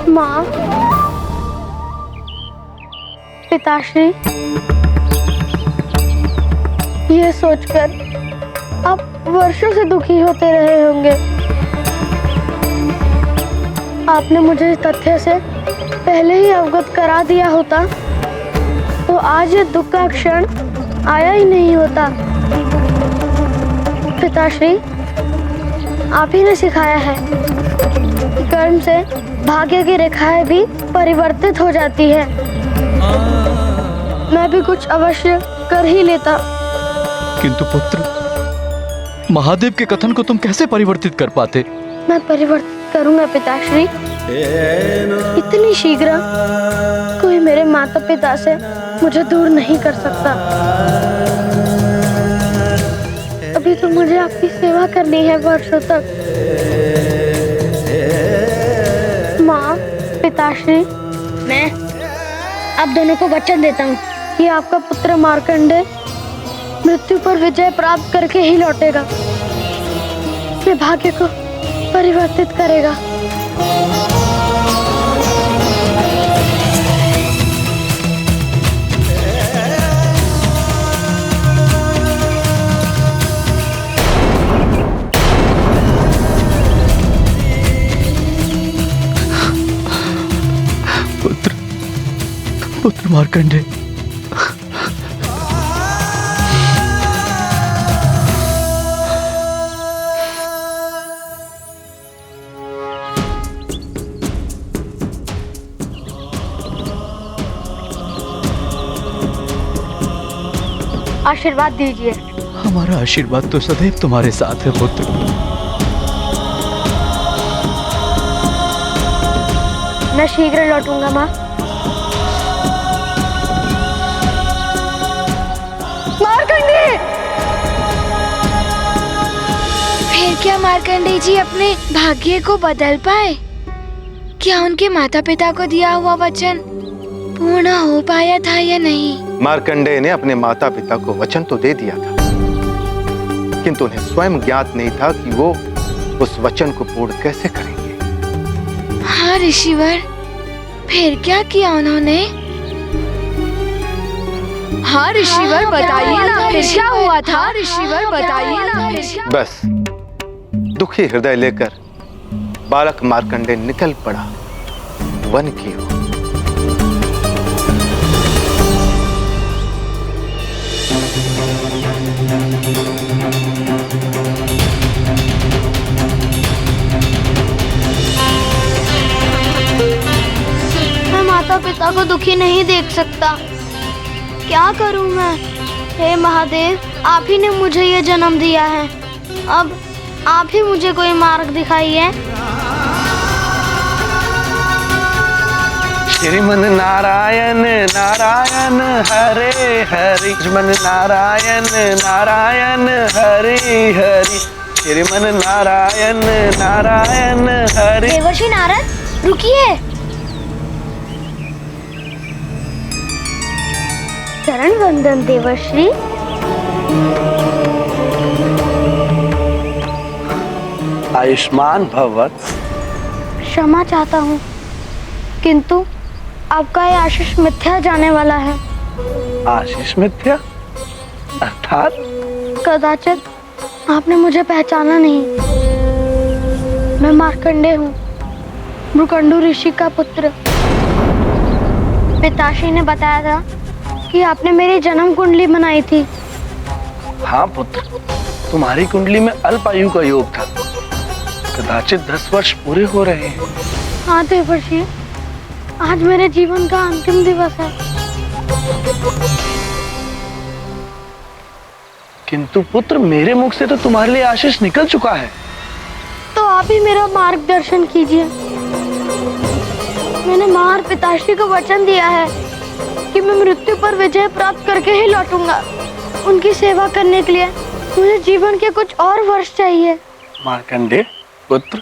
माँ, पिताश्री, ये सोचकर आप वर्षों से दुखी होते रहे होंगे। आपने मुझे इस तथ्य से पहले ही अवगत करा दिया होता तो आज ये दुख का क्षण आया ही नहीं होता। पिताश्री, आप ही ने सिखाया है कि कर्म से भाग्य की रेखाएं भी परिवर्तित हो जाती है। मैं भी कुछ अवश्य कर ही लेता। किंतु पुत्र, महादेव के कथन को तुम कैसे परिवर्तित कर पाते? मैं परिवर्तित करूंगा पिताश्री। इतनी शीघ्र कोई मेरे माता पिता से मुझे दूर नहीं कर सकता। अभी तो मुझे आपकी सेवा करनी है वर्षों तक। माँ, पिताश्री, मैं आप दोनों को वचन देता हूँ कि आपका पुत्र मार्कंडेय मृत्यु पर विजय प्राप्त करके ही लौटेगा। अपने भाग्य को परिवर्तित करेगा। पुत्र मार्कंडेय, आशीर्वाद दीजिए। हमारा आशीर्वाद तो सदैव तुम्हारे साथ है पुत्र। मैं शीघ्र लौटूंगा माँ। मार्कंडे! फिर क्या मार्कंडे जी अपने भाग्य को बदल पाए? क्या उनके माता पिता को दिया हुआ वचन पूर्ण हो पाया था या नहीं? मार्कंडेय ने अपने माता पिता को वचन तो दे दिया था, किंतु उन्हें स्वयं ज्ञात नहीं था कि वो उस वचन को पूर्ण कैसे करेंगे। हाँ ऋषिवर, फिर क्या किया उन्होंने? हाँ ऋषिवर, बताइए ना फिर क्या हुआ था? ऋषिवर बताइए ना फिर क्या? बस दुखी हृदय लेकर बालक मार्कंडेय निकल पड़ा वन की ओर। मैं माता पिता को दुखी नहीं देख सकता। क्या करूं मैं? हे महादेव, आप ही ने मुझे ये जन्म दिया है। अब आप ही मुझे कोई मार्ग दिखाइए। श्रीमन नारायण नारायण हरे हरि, श्रीमन नारायण नारायण हरे हरि, श्रीमन नारायण नारायण हरे। देवर्षि नारद, रुकिए। चरण वंदन देवर्षि। आयुष्मान भव वत्स। क्षमा चाहता हूँ, किंतु आपका ये आशीष मिथ्या जाने वाला है। आशीष मिथ्या अर्थात? कदाचित आपने मुझे पहचाना नहीं। मैं मार्कंडेय हूँ, मृकंडू ऋषि का पुत्र। पिताश्री ने बताया था कि आपने मेरी जन्म कुंडली बनाई थी। हाँ पुत्र, तुम्हारी कुंडली में अल्प आयु का योग था। कदाचित 10 वर्ष पूरे हो रहे हैं। हाँ देवर्षि, आज मेरे जीवन का अंतिम दिवस है। किंतु पुत्र, मेरे मुख से तो तुम्हारे लिए आशीष निकल चुका है। तो आप ही मेरा मार्गदर्शन कीजिए। मैंने माँ और पिताश्री को वचन दिया है कि मैं मृत्यु पर विजय प्राप्त करके ही लौटूंगा। उनकी सेवा करने के लिए मुझे जीवन के कुछ और वर्ष चाहिए। मार्कंडेय पुत्र,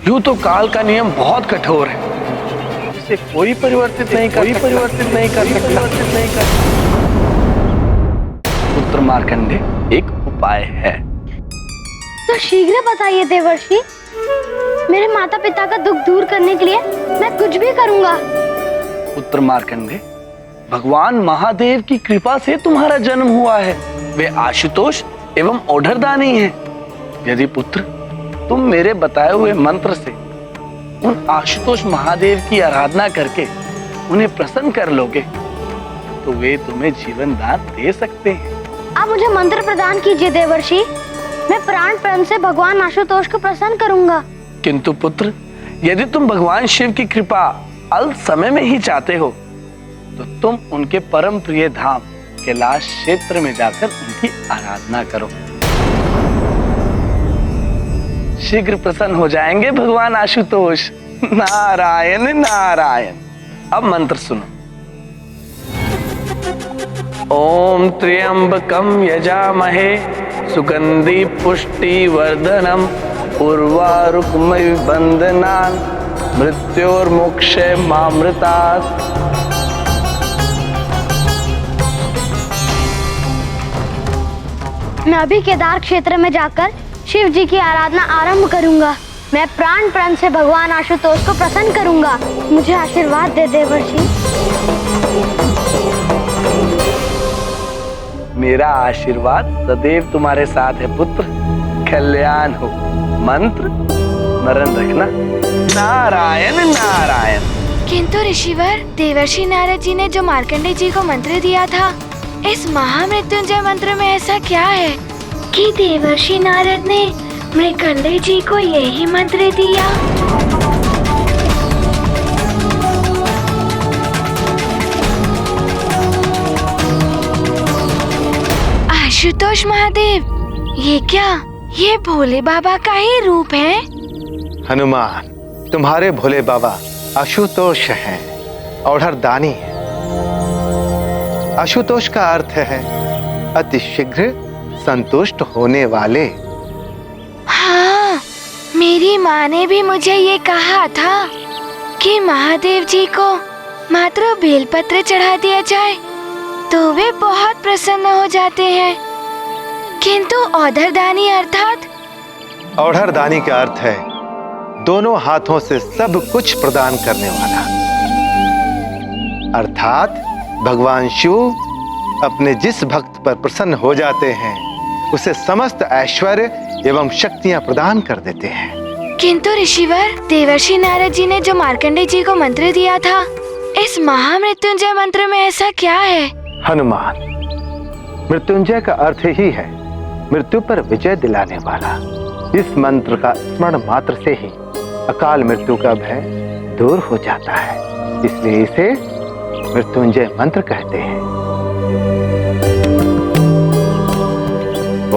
यूं तो काल का नियम बहुत कठोर है, इसे कोई परिवर्तित नहीं कर सकता। पुत्र मार्कंडेय, एक उपाय है। तो शीघ्र बताइए देवर्षि। मेरे माता पिता का दुख दूर करने के लिए मैं कुछ भी करूंगा। पुत्र मार्कंडेय, भगवान महादेव की कृपा से तुम्हारा जन्म हुआ है। वे आशुतोष एवं ओढ़रदानी हैं। यदि पुत्र तुम मेरे बताए हुए मंत्र से उन आशुतोष महादेव की आराधना करके उन्हें प्रसन्न कर लोगे, तो वे तुम्हें जीवन दान दे सकते हैं। आप मुझे मंत्र प्रदान कीजिए देवर्षि। मैं प्राण प्रण से भगवान आशुतोष को प्रसन्न करूंगा। किंतु पुत्र, यदि तुम भगवान शिव की कृपा अल्प समय में ही चाहते हो, तो तुम उनके परम प्रिय धाम कैलाश क्षेत्र में जाकर उनकी आराधना करो। शीघ्र प्रसन्न हो जाएंगे भगवान आशुतोष। नारायण नारायण। अब मंत्र सुनो। ओम त्र्यंबकम यजामहे सुगंधि पुष्टि वर्धनम उर्वारुकमय बंधनान मृत्योर्मोक्षे मामृतात्। मैं अभी केदार क्षेत्र में जाकर शिव जी की आराधना आरंभ करूंगा। मैं प्राण प्रण से भगवान आशुतोष को प्रसन्न करूंगा। मुझे आशीर्वाद दे देवर्षि। मेरा आशीर्वाद सदैव तुम्हारे साथ है पुत्र। कल्याण हो। मंत्र स्मरण रखना। नारायण नारायण। किंतु ऋषिवर, देवर्षि नारद जी ने जो मार्कंडेय जी को मंत्र दिया था, इस महामृत्युंजय मंत्र में ऐसा क्या है कि देवर्षि नारद ने मार्कंडेय जी को यही मंत्र दिया? आशुतोष महादेव, ये क्या? ये भोले बाबा का ही रूप है। हनुमान, तुम्हारे भोले बाबा आशुतोष हैं, औढ़र दानी है। आशुतोष का अर्थ है अति शीघ्र संतुष्ट होने वाले। हाँ, मेरी माँ ने भी मुझे ये कहा था कि महादेव जी को मात्र बेलपत्र चढ़ा दिया जाए तो वे बहुत प्रसन्न हो जाते हैं, किंतु औढ़रदानी अर्थात? औढ़रदानी का अर्थ है दोनों हाथों से सब कुछ प्रदान करने वाला, अर्थात भगवान शिव अपने जिस भक्त पर प्रसन्न हो जाते हैं उसे समस्त ऐश्वर्य एवं शक्तियां प्रदान कर देते हैं। किंतु ऋषिवर, देवर्षि नारद जी ने जो मार्कंडेय जी को मंत्र दिया था, इस महामृत्युंजय मंत्र में ऐसा क्या है? हनुमान, मृत्युंजय का अर्थ ही है मृत्यु पर विजय दिलाने वाला। इस मंत्र का स्मरण मात्र से ही अकाल मृत्यु का भय दूर हो जाता है, इसलिए इसे मृत्युंजय मंत्र कहते हैं।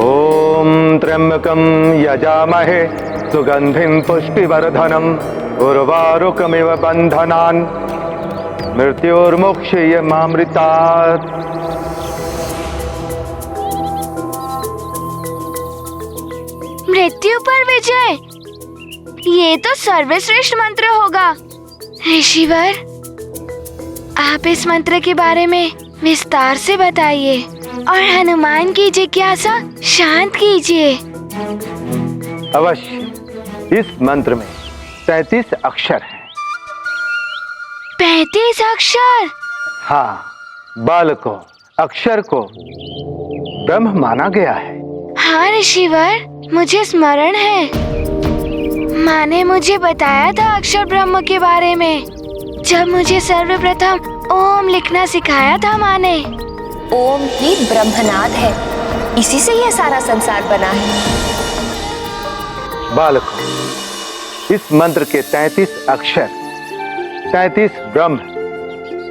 ओम त्र्यंबकम यजामहे सुगंधिम पुष्टिवर्धनम उर्वारुकमिव बंधनान मृत्युर्मुक्षयमामृतात्। मृत्यु पर विजय, ये तो सर्वश्रेष्ठ मंत्र होगा। ऋषिवर, आप इस मंत्र के बारे में विस्तार से बताइए और हनुमान की जिज्ञासा शांत कीजिए। अवश्य। इस मंत्र में 33 अक्षर हैं। 35 अक्षर? हाँ, बाल को, अक्षर को ब्रह्म माना गया है। हाँ ऋषिवर, मुझे स्मरण है, माँ ने मुझे बताया था अक्षर ब्रह्म के बारे में, जब मुझे सर्वप्रथम ओम लिखना सिखाया था माँ ने। ओम ही ब्रह्मनाद है, इसी से यह सारा संसार बना है। बालकों, इस मंत्र के 33 अक्षर 33 ब्रह्म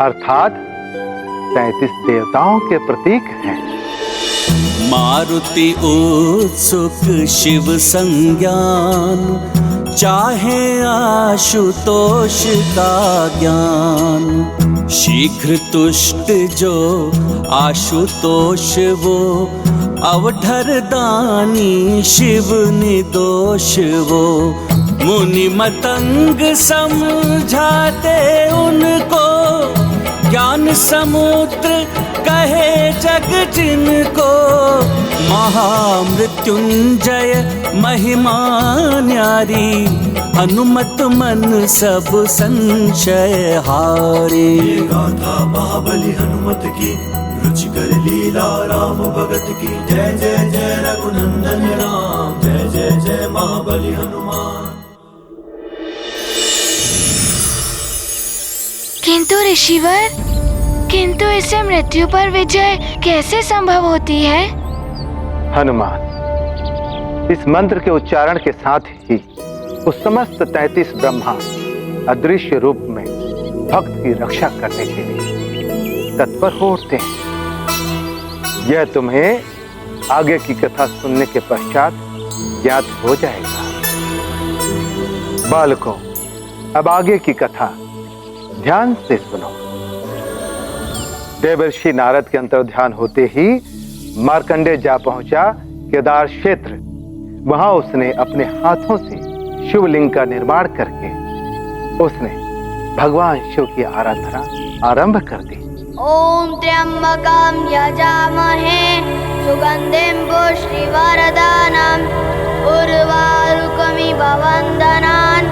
अर्थात 33 देवताओं के प्रतीक हैं। मारुति उत्सुक शिव संज्ञान, चाहे आशुतोष का ज्ञान। शीघ्र तुष्ट जो आशुतोष वो, अवधर दानी शिव निर्दोष वो। मुनि मतंग समझाते उनको, ज्ञान समुद्र कहे जग जिनको। महामृत्युंजय महिमा न्यारी, हनुमत मन सब संशय हारे। गाथा महाबली हनुमत की, रुचिकर लीला राम भगत की। जय जय जय रघुनंदन राम, जय जय जय महाबली हनुमान। किंतु ऋषिवर, किंतु इससे मृत्यु पर विजय कैसे संभव होती है? हनुमान, इस मंत्र के उच्चारण के साथ ही उस समस्त 33 ब्रह्मा अदृश्य रूप में भक्त की रक्षा करने के लिए तत्पर हो उठते हैं। यह तुम्हें आगे की कथा सुनने के पश्चात ज्ञात हो जाएगा। बालकों, अब आगे की कथा ध्यान से सुनो। देवर्षि नारद के अंतर्ध्यान होते ही मार्कंडेय जा पहुंचा केदार क्षेत्र। वहां उसने अपने हाथों से शिवलिंग का निर्माण करके उसने भगवान शिव की आराधना आरंभ कर दी। ओम त्र्यंबकम यजामहे सुगंधिम पुष्टिवर्धनम उर्वारुकमिव बंधनान्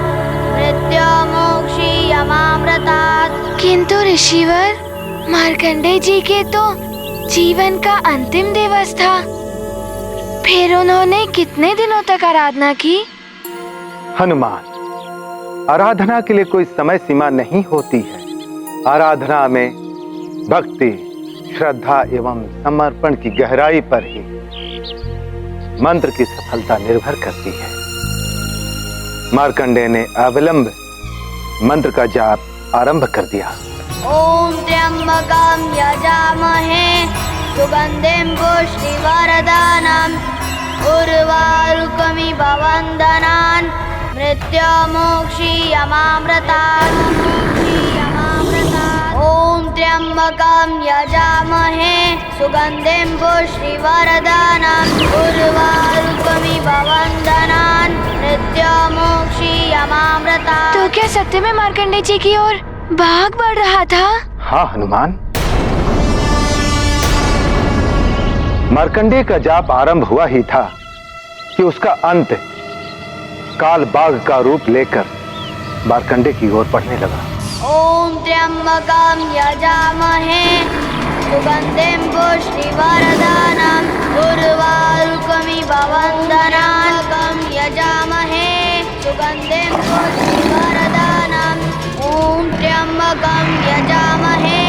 मृत्युर्मुक्षयमामृतात्। किंतु ऋषिवर, मार्कंडेय जी के तो जीवन का अंतिम दिवस था, फिर उन्होंने कितने दिनों तक आराधना की? हनुमान, आराधना के लिए कोई समय सीमा नहीं होती है। आराधना में भक्ति, श्रद्धा एवं समर्पण की गहराई पर ही मंत्र की सफलता निर्भर करती है। मार्कंडेय ने अविलंब मंत्र का जाप आरंभ कर दिया। ओम त्र्यंबकम यजामहे सुगन्धिं पुष्टिवर्धनम् उर्वारुकमिव वन्दनान् मृत्युमोक्षीयमामृतात् ॐ त्र्यम्बकं यजामहे सुगन्धिं पुष्टिवर्धनम् उर्वारुकमिव वन्दनान् मृत्युमोक्षीयमामृतात्। तो क्या सत्य में मार्कंडेय जी की ओर भाग बढ़ रहा था? हाँ हनुमान, मार्कंडेय का जाप आरंभ हुआ ही था कि उसका अंत काल बाघ का रूप लेकर मार्कंडेय की ओर बढ़ने लगा। ॐ त्र्यम्बकं यजामहे सुगन्धिं पुष्टिवर्धनम् उर्वारुकमिव वन्दनान् यजामहे सुगन्धिं पुष्टिवर्धनम् ॐ त्र्यम्बकं यजामहे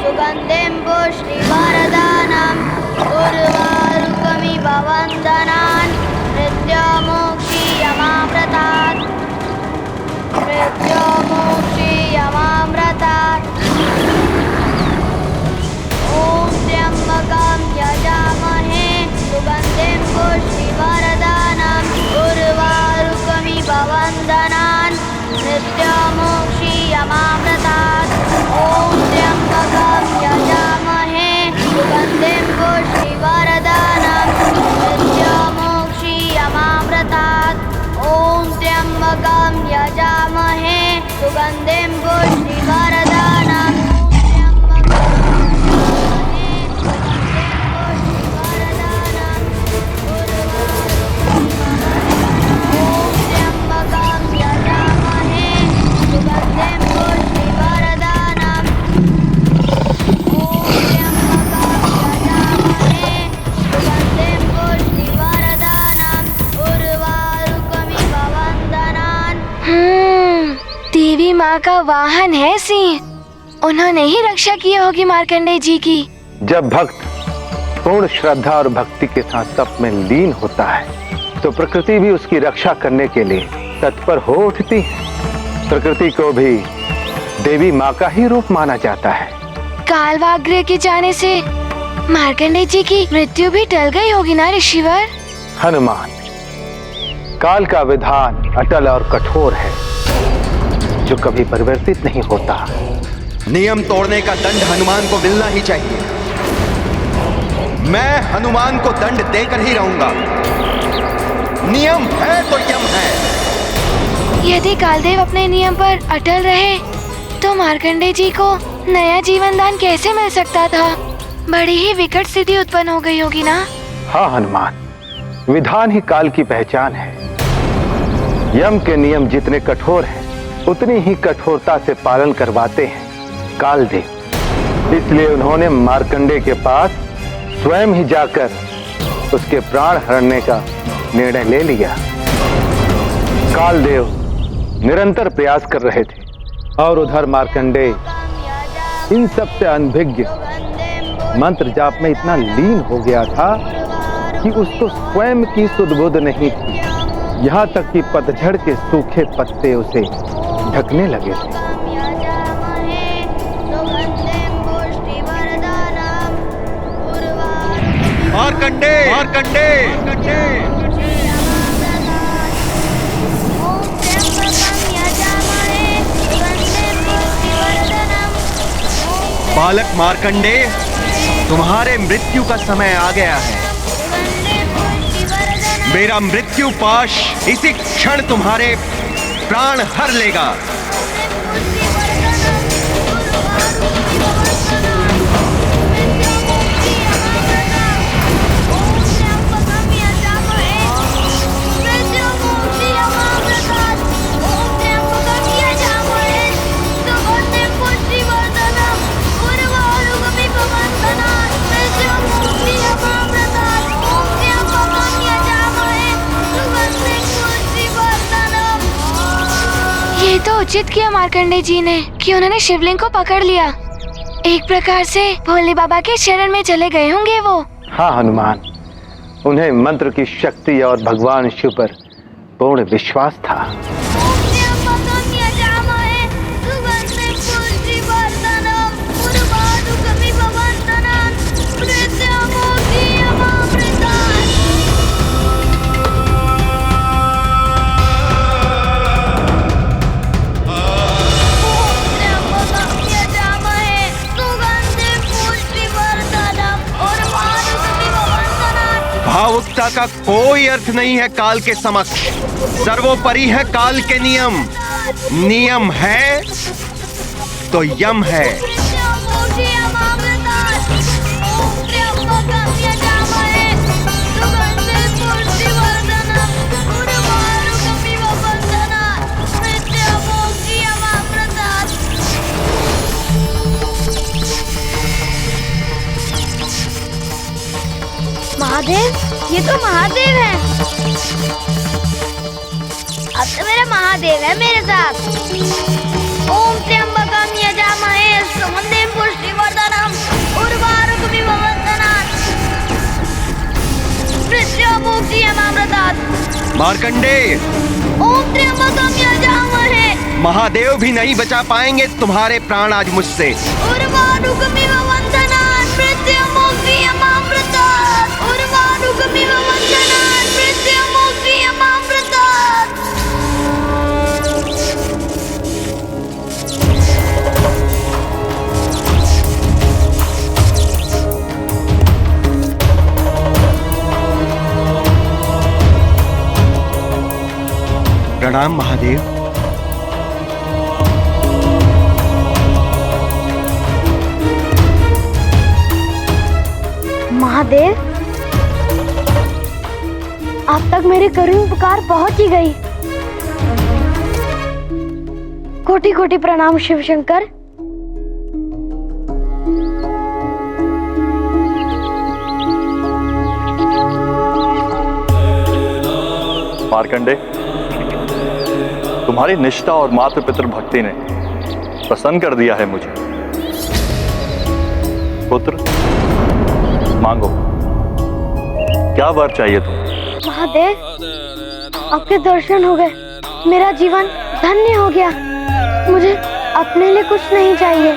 सुगन्धिं पुष्टिवर्धनम् उर्वारुकमिव वन्दनान् मृत्युमोक्षीयमामृतात् मृत्युमोक्षीयमामृतात् ॐ त्र्यम्बकं यजामहे सुगन्धिं पुष्टिवर्धनम् उर्वारुकमिव वन्दनान् मृत्युमोक्षीयमामृतात् ॐ त्र्यम्बकं यजामहे सुगन्धिं पुष्टिवर्धनम् मृत्युमोक्षीयमामृतात् ॐ त्र्यम्बकं यजामहे सुगन्धिं पुष्टिवर्धनम् देवी माँ का वाहन है सिंह। उन्होंने ही रक्षा की होगी मार्कंडेय जी की। जब भक्त पूर्ण श्रद्धा और भक्ति के साथ तप में लीन होता है तो प्रकृति भी उसकी रक्षा करने के लिए तत्पर हो उठती है। प्रकृति को भी देवी माँ का ही रूप माना जाता है। कालवाग्र के जाने से मार्कंडेय जी की मृत्यु भी टल गई होगी ना ऋषिवर? हनुमान, काल का विधान अटल और कठोर है जो कभी परिवर्तित नहीं होता। नियम तोड़ने का दंड हनुमान को मिलना ही चाहिए। मैं हनुमान को दंड देकर ही रहूंगा। नियम है तो यम है। यदि कालदेव अपने नियम पर अटल रहे तो मार्कंडेय जी को नया जीवन दान कैसे मिल सकता था? बड़ी ही विकट स्थिति उत्पन्न हो गई होगी ना? हाँ हनुमान, विधान ही काल की पहचान है। यम के नियम जितने कठोर हैं उतनी ही कठोरता से पालन करवाते हैं कालदेव। इसलिए उन्होंने मार्कंडेय के पास स्वयं ही जाकर उसके प्राण हरने का निर्णय ले लिया। कालदेव निरंतर प्रयास कर रहे थे और उधर मार्कंडेय इन सब से अनभिज्ञ मंत्र जाप में इतना लीन हो गया था कि उसको स्वयं की सुध-बुध नहीं थी। यहाँ तक कि पतझड़ के सूखे पत्ते उसे ढकने लगे थे। मार्कंडेय, मार्कंडेय, बालक मार्कंडेय, तुम्हारे मृत्यु का समय आ गया है। मेरा मृत्यु पाश इसी क्षण तुम्हारे प्राण हर लेगा। ये तो उचित किया मार्कंडेय जी ने कि उन्होंने शिवलिंग को पकड़ लिया। एक प्रकार से भोले बाबा के शरण में चले गए होंगे वो। हाँ हनुमान, उन्हें मंत्र की शक्ति और भगवान शिव पर पूर्ण विश्वास था। भावुकता का कोई अर्थ नहीं है काल के समक्ष। सर्वोपरि है काल के नियम। नियम है तो यम है। महादेव, ये तो महादेव है। अब तो मेरा महादेव है मेरे साथ। ओम त्र्यंबकम यजामहे सुगंधिं पुष्टिवर्धनम् उर्वारुकमिव बन्धनात् मृत्युमुक्षीयमामृतात्। मार्कंडेय, ओम त्र्यंबकम यजामहे। महादेव भी नहीं बचा पाएंगे तुम्हारे प्राण आज मुझसे। उर्वारुकमिव बन्धनात् मृत्युमुक्षीयमामृतात्। उर्वारुकमिव बन्धनात् मृत्युमुक्षीयमामृतात्। प्रणाम महादेव। महादेव, आप तक मेरी करुण पुकार पहुंच ही गई। कोटि कोटि प्रणाम शिव शंकर। मार्कंडे, तुम्हारी निष्ठा और मातृ पितृ भक्ति ने प्रसन्न कर दिया है मुझे। पुत्र, मांगो, क्या वर चाहिए तुम? महादेव, आपके दर्शन हो गए, मेरा जीवन धन्य हो गया। मुझे अपने लिए कुछ नहीं चाहिए,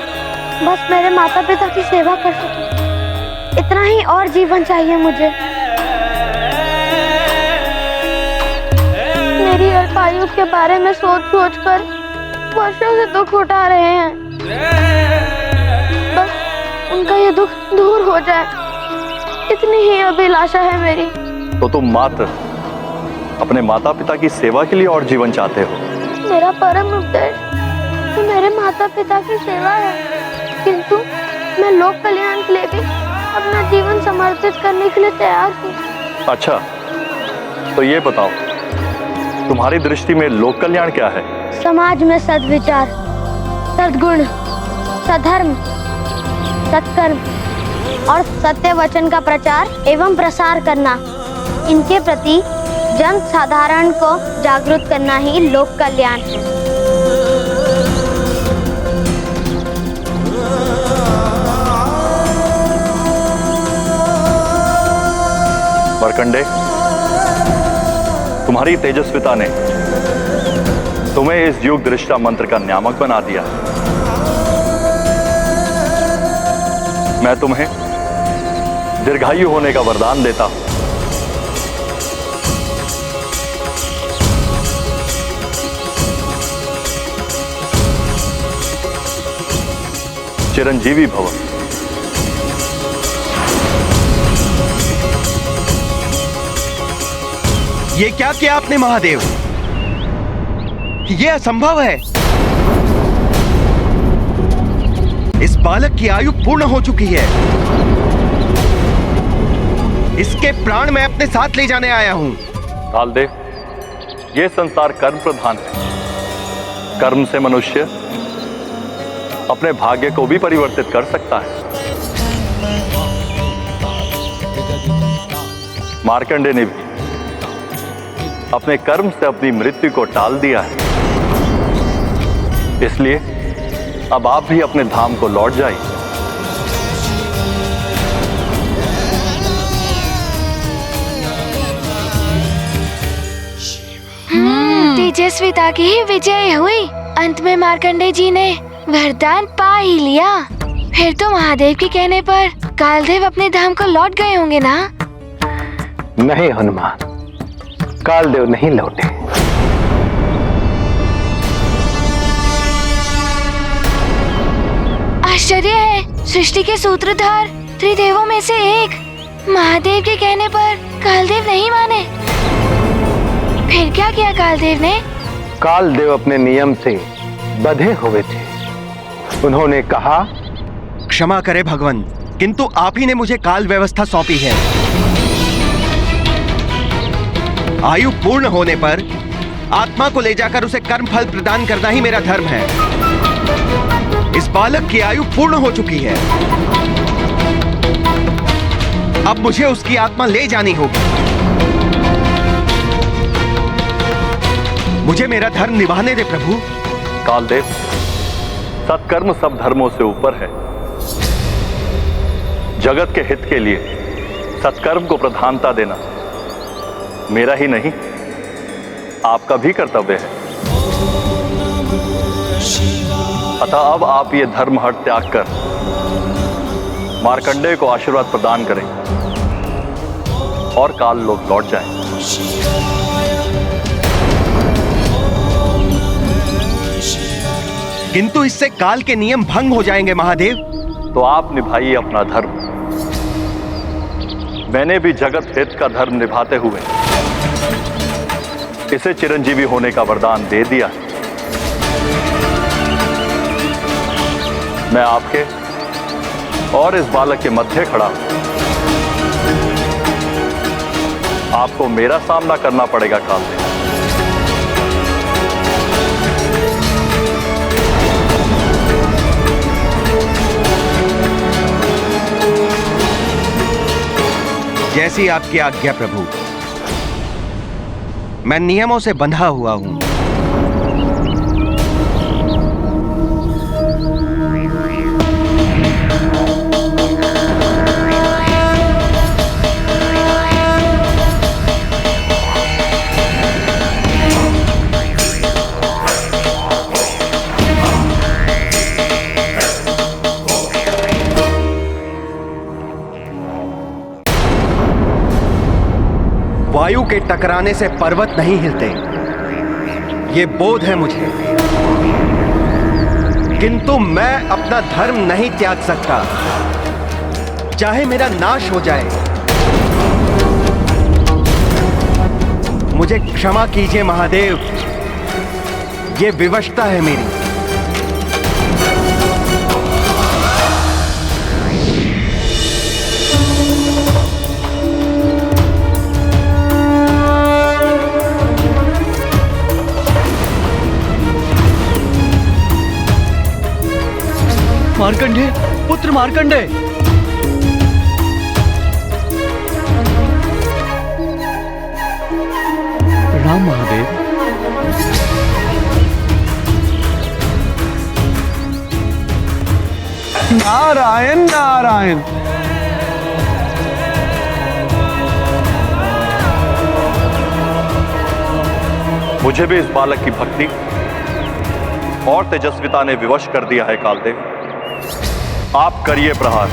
बस मेरे माता पिता की सेवा कर सकूं, इतना ही और जीवन चाहिए मुझे। मेरी अल्पायु के बारे में सोच सोच कर वर्षों से दुख उठा रहे हैं, बस उनका ये दुख दूर हो जाए, इतनी ही अभिलाषा है मेरी। तो तुम मात्र अपने माता पिता की सेवा के लिए और जीवन चाहते हो? मेरा परम उद्देश्य तो मेरे माता पिता की सेवा है, किंतु मैं लोक कल्याण के लिए भी अपना जीवन समर्पित करने के लिए तैयार हूँ। अच्छा, तो ये बताओ, तुम्हारी दृष्टि में लोक कल्याण क्या है? समाज में सद्विचार, सद्गुण, सधर्म, सत्कर्म और सत्य वचन का प्रचार एवं प्रसार करना, इनके प्रति जन साधारण को जागरूक करना ही लोक कल्याण है। मार्कंडे, तुम्हारी तेजस्विता ने तुम्हें इस युग दृष्टा मंत्र का नियामक बना दिया। मैं तुम्हें दीर्घायु होने का वरदान देता हूं। चिरंजीवी भव। ये क्या किया आपने महादेव? ये असंभव है। इस बालक की आयु पूर्ण हो चुकी है। इसके प्राण मैं अपने साथ ले जाने आया हूं। कालदेव, ये संसार कर्म प्रधान है। कर्म से मनुष्य अपने भाग्य को भी परिवर्तित कर सकता है। मार्कंडे ने भी अपने कर्म से अपनी मृत्यु को टाल दिया है, इसलिए अब आप भी अपने धाम को लौट जाइए। तेजस्विता की ही विजय हुई। अंत में मार्कंडे जी ने वरदान पा ही लिया। फिर तो महादेव के कहने पर कालदेव अपने धाम को लौट गए होंगे ना? नहीं हनुमान, कालदेव नहीं लौटे। आश्चर्य है, सृष्टि के सूत्रधार त्रिदेवों में से एक महादेव के कहने पर कालदेव नहीं माने। फिर क्या किया कालदेव ने? कालदेव अपने नियम से बंधे हुए थे। उन्होंने कहा, क्षमा करे भगवान, किंतु आप ही ने मुझे काल व्यवस्था सौंपी है। आयु पूर्ण होने पर आत्मा को ले जाकर उसे कर्म फल प्रदान करना ही मेरा धर्म है। इस बालक की आयु पूर्ण हो चुकी है, अब मुझे उसकी आत्मा ले जानी होगी। मुझे मेरा धर्म निभाने दे प्रभु। कालदेव, सत्कर्म सब धर्मों से ऊपर है। जगत के हित के लिए सत्कर्म को प्रधानता देना मेरा ही नहीं, आपका भी कर्तव्य है। अतः अब आप ये धर्म हट त्याग कर मार्कंडेय को आशीर्वाद प्रदान करें और काल लोग लौट जाएं। किंतु इससे काल के नियम भंग हो जाएंगे महादेव। तो आप निभाइए अपना धर्म। मैंने भी जगत हित का धर्म निभाते हुए इसे चिरंजीवी होने का वरदान दे दिया है। मैं आपके और इस बालक के मध्य खड़ा हूं। आपको मेरा सामना करना पड़ेगा कालदेव। जैसी आपकी आज्ञा प्रभु। मैं नियमों से बंधा हुआ हूं। वायु के टकराने से पर्वत नहीं हिलते, ये बोध है मुझे। किंतु मैं अपना धर्म नहीं त्याग सकता, चाहे मेरा नाश हो जाए। मुझे क्षमा कीजिए महादेव, ये विवशता है मेरी। मार्कंडेय, पुत्र मार्कंडेय। प्रणाम महादेव। नारायण नारायण। मुझे भी इस बालक की भक्ति और तेजस्विता ने विवश कर दिया है कालदेव। आप करिए प्रहार।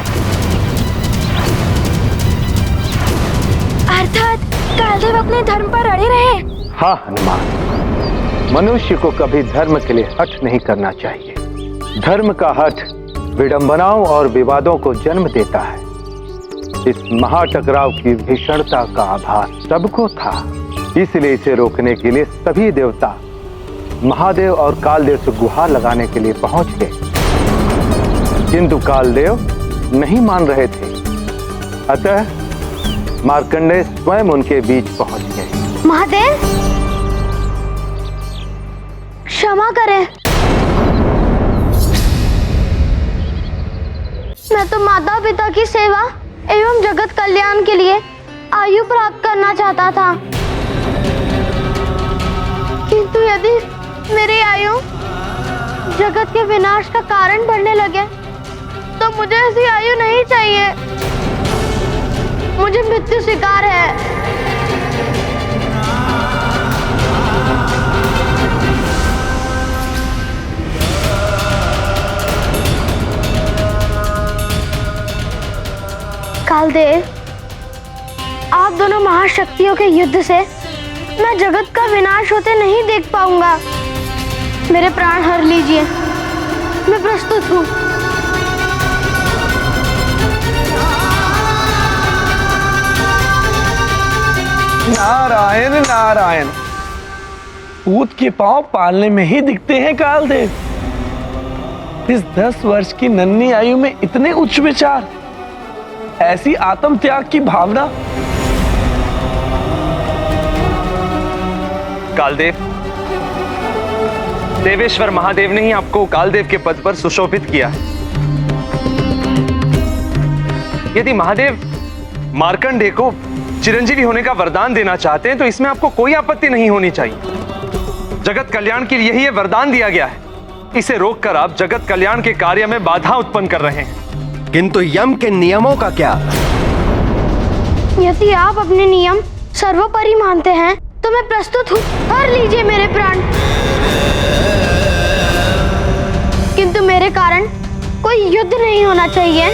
अर्थात कालदेव अपने धर्म पर अड़े रहे। हाँ हनुमान, मनुष्य को कभी धर्म के लिए हठ नहीं करना चाहिए। धर्म का हठ विडंबनाओं और विवादों को जन्म देता है। इस महाटकराव की भीषणता का आभास सबको था, इसलिए इसे रोकने के लिए सभी देवता महादेव और कालदेव से गुहार लगाने के लिए पहुंच गए। किंतु कालदेव नहीं मान रहे थे, अतः मार्कंडेय स्वयं उनके बीच पहुंच गए। महादेव, क्षमा करें। मैं तो माता पिता की सेवा एवं जगत कल्याण के लिए आयु प्राप्त करना चाहता था, किंतु यदि मेरी आयु जगत के विनाश का कारण बनने लगे तो मुझे ऐसी आयु नहीं चाहिए। मुझे मृत्यु स्वीकार है। कालदेव, आप दोनों महाशक्तियों के युद्ध से मैं जगत का विनाश होते नहीं देख पाऊंगा। मेरे प्राण हर लीजिए, मैं प्रस्तुत हूँ। नारायण नारायण, पूत के पांव पालने में ही दिखते हैं कालदेव। इस 10 वर्ष की नन्ही आयु में इतने उच्च विचार, ऐसी आत्म त्याग की भावना। कालदेव, देवेश्वर महादेव ने ही आपको कालदेव के पद पर सुशोभित किया है। यदि महादेव मार्कंडेय को चिरंजीवी होने का वरदान देना चाहते हैं तो इसमें आपको कोई आपत्ति नहीं होनी चाहिए। जगत कल्याण के लिए ही यह वरदान दिया गया है। इसे रोककर आप जगत कल्याण के कार्य में बाधा उत्पन्न कर रहे हैं। किंतु यम के नियमों का क्या? यदि आप अपने नियम सर्वोपरि मानते हैं तो मैं प्रस्तुत हूँ, हर लीजिए मेरे प्राण। किंतु मेरे कारण कोई युद्ध नहीं होना चाहिए।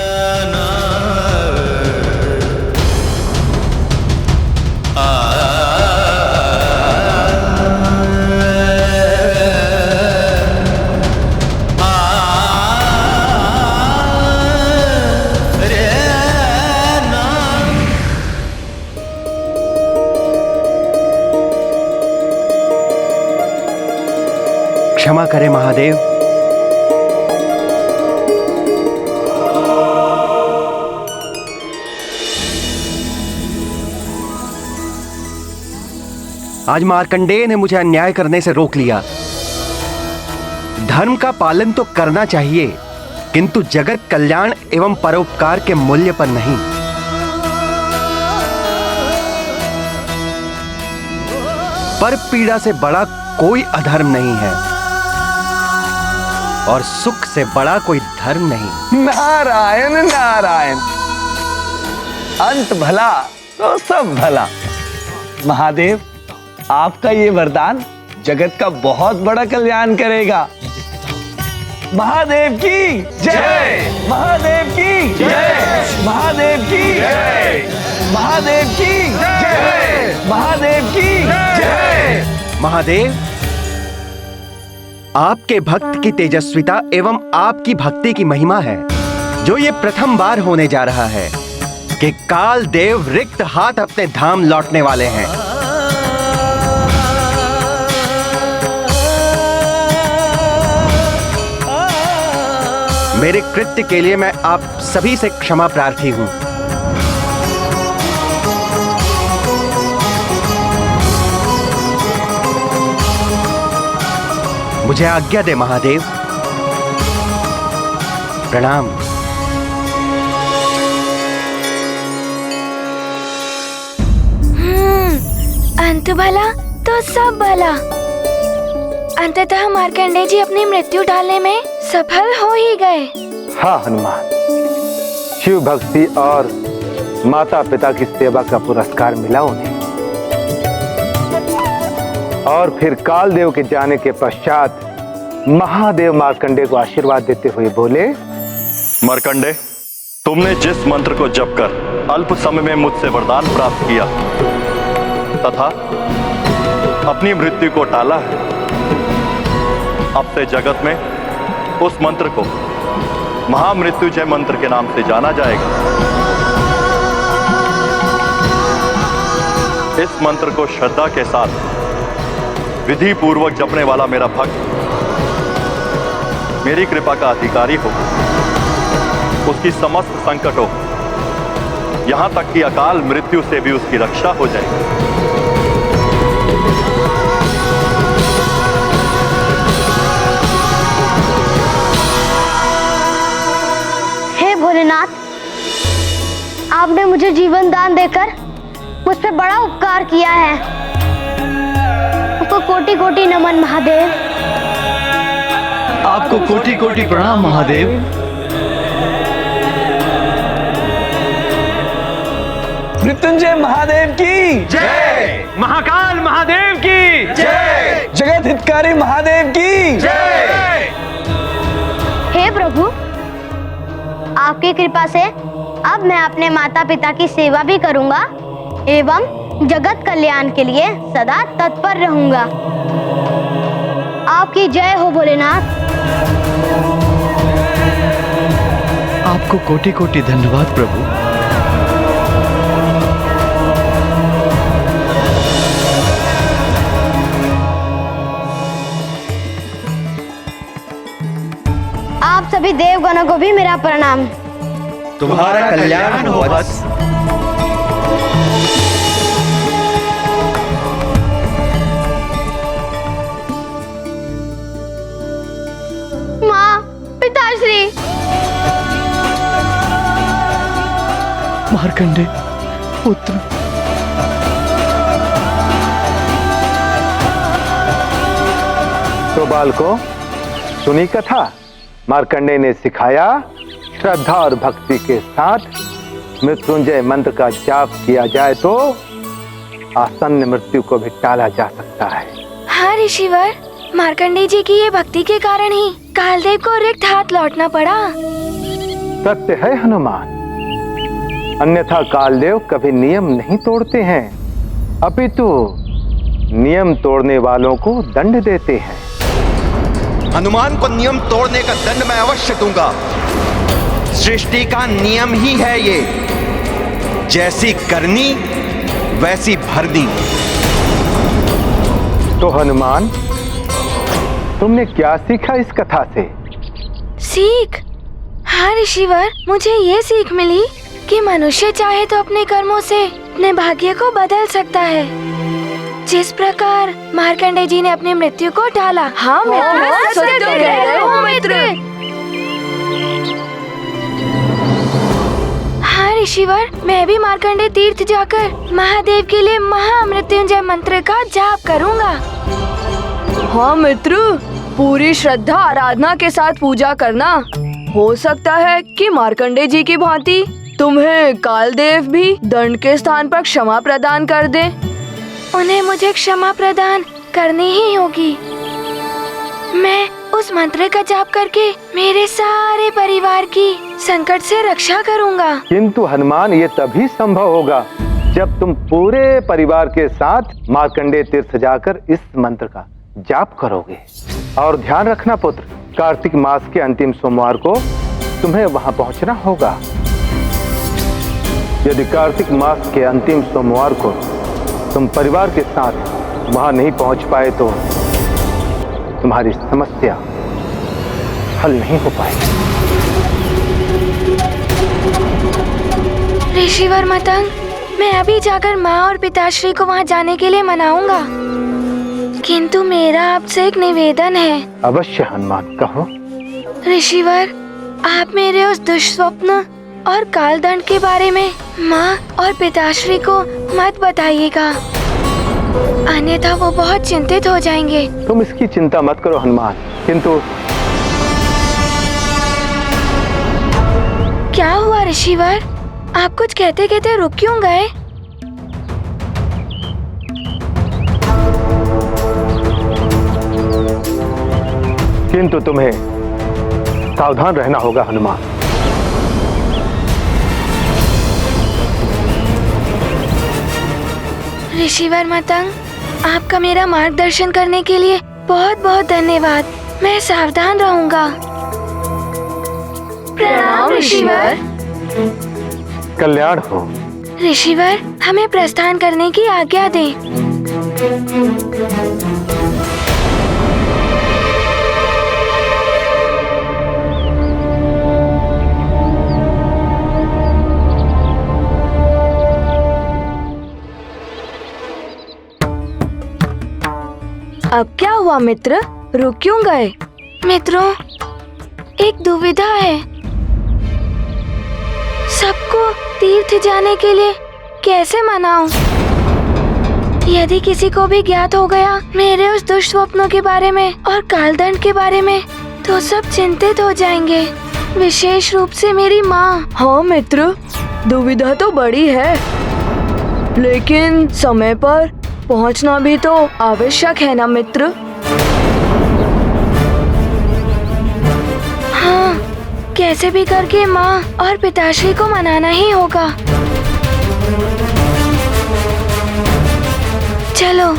क्षमा करें महादेव। आज मार्कंडेय ने मुझे अन्याय करने से रोक लिया। धर्म का पालन तो करना चाहिए, किंतु जगत कल्याण एवं परोपकार के मूल्य पर नहीं। पर पीड़ा से बड़ा कोई अधर्म नहीं है और सुख से बड़ा कोई धर्म नहीं। नारायण नारायण, अंत भला तो सब भला। महादेव, आपका ये वरदान जगत का बहुत बड़ा कल्याण करेगा। महादेव की जय, महादेव की जय, महादेव की जय, महादेव की जय, महादेव की जय। महादेव, आपके भक्त की तेजस्विता एवं आपकी भक्ति की महिमा है जो ये प्रथम बार होने जा रहा है कि काल देव रिक्त हाथ अपने धाम लौटने वाले हैं। मेरे कृत्य के लिए मैं आप सभी से क्षमा प्रार्थी हूं। मुझे आज्ञा दे महादेव। प्रणाम। अंत भला तो सब भला। अंततः मार्कंडेय जी अपनी मृत्यु टालने में सफल हो ही गए। हाँ हनुमान, शिव भक्ति और माता पिता की सेवा का पुरस्कार मिला उन्हें। और फिर कालदेव के जाने के पश्चात महादेव मार्कंडेय को आशीर्वाद देते हुए बोले, मार्कंडेय, तुमने जिस मंत्र को जप कर अल्प समय में मुझसे वरदान प्राप्त किया तथा अपनी मृत्यु को टाला है, अब से जगत में उस मंत्र को महामृत्युंजय मंत्र के नाम से जाना जाएगा। इस मंत्र को श्रद्धा के साथ विधि पूर्वक जपने वाला मेरा भक्त मेरी कृपा का अधिकारी हो, उसकी समस्त संकटों, यहां तक कि अकाल मृत्यु से भी उसकी रक्षा हो जाएगी। हे भोलेनाथ, आपने मुझे जीवन दान देकर मुझ पे बड़ा उपकार किया है। आपको कोटि कोटि नमन महादेव। आपको कोटि कोटि प्रणाम महादेव। मृत्युंजय महादेव की जय, महाकाल महादेव की जय, जगत हितकारी महादेव की जय। हे प्रभु, आपकी कृपा से अब मैं अपने माता पिता की सेवा भी करूंगा एवं जगत कल्याण के लिए सदा तत्पर रहूंगा। आपकी जय हो भोलेनाथ। आपको कोटि कोटि धन्यवाद प्रभु। सभी देवगणों को भी मेरा प्रणाम। तुम्हारा कल्याण हो वत्स। माँ, पिताश्री। मार्कंडे पुत्र, तो बालकों, सुनी कथा। मार्कंडे ने सिखाया श्रद्धा और भक्ति के साथ मृत्युंजय मंत्र का जाप किया जाए तो आसन्न मृत्यु को भी टाला जा सकता है। हाँ ऋषिवर, मार्कंडे जी की ये भक्ति के कारण ही कालदेव को रिक्त हाथ लौटना पड़ा। सत्य है हनुमान, अन्यथा कालदेव कभी नियम नहीं तोड़ते हैं, अपितु नियम तोड़ने वालों को दंड देते हैं। हनुमान को नियम तोड़ने का दंड मैं अवश्य दूंगा। सृष्टि का नियम ही है ये, जैसी करनी वैसी भरनी। तो हनुमान, तुमने क्या सीखा इस कथा से? सीख? हाँ ऋषिवर, मुझे ये सीख मिली कि मनुष्य चाहे तो अपने कर्मों से अपने भाग्य को बदल सकता है, जिस प्रकार मार्कंडे जी ने अपनी मृत्यु को टाला। हाँ मित्र, सत्य कह रहे हो मित्र। हाँ ऋषिवर, मैं भी मार्कंडे तीर्थ जाकर महादेव के लिए महामृत्युंजय मंत्र का जाप करूँगा। हाँ मित्र, पूरी श्रद्धा आराधना के साथ पूजा करना। हो सकता है कि मार्कंडे जी की भांति तुम्हें कालदेव भी दंड के स्थान पर क्षमा प्रदान कर दे। उन्हें मुझे क्षमा प्रदान करनी ही होगी। मैं उस मंत्र का जाप करके मेरे सारे परिवार की संकट से रक्षा करूंगा। किंतु हनुमान, ये तभी संभव होगा जब तुम पूरे परिवार के साथ मार्कंडे तीर्थ जाकर इस मंत्र का जाप करोगे। और ध्यान रखना पुत्र, कार्तिक मास के अंतिम सोमवार को तुम्हें वहां पहुंचना होगा। यदि कार्तिक मास के अंतिम सोमवार को तुम परिवार के साथ वहां नहीं पहुंच पाए तो तुम्हारी समस्या हल नहीं हो पाएगी। ऋषिवर मतंग, मैं अभी जाकर माँ और पिताश्री को वहाँ जाने के लिए मनाऊंगा, किंतु मेरा आपसे एक निवेदन है। अवश्य हनुमान, कहो। ऋषिवर, आप मेरे उस दुष्स्वप्न और कालदंड के बारे में माँ और पिताश्री को मत बताइएगा, अन्यथा वो बहुत चिंतित हो जाएंगे। तुम इसकी चिंता मत करो हनुमान, किंतु क्या हुआ ऋषिवर? आप कुछ कहते कहते रुक क्यों गए? किंतु तुम्हें सावधान रहना होगा हनुमान। ऋषिवर मतंग, आपका मेरा मार्गदर्शन करने के लिए बहुत बहुत धन्यवाद। मैं सावधान रहूंगा। प्रणाम ऋषिवर। कल्याण हो। ऋषिवर, हमें प्रस्थान करने की आज्ञा दें। अब क्या हुआ मित्र, रुक क्यों गए? मित्रों, एक दुविधा है। सबको तीर्थ जाने के लिए कैसे मनाऊं? यदि किसी को भी ज्ञात हो गया मेरे उस दुष्स्वप्नों के बारे में और कालदंड के बारे में, तो सब चिंतित हो जाएंगे, विशेष रूप से मेरी माँ। हाँ मित्र, दुविधा तो बड़ी है, लेकिन समय पर पहुंचना भी तो आवश्यक है ना मित्र। हाँ, कैसे भी करके माँ और पिताश्री को मनाना ही होगा। चलो।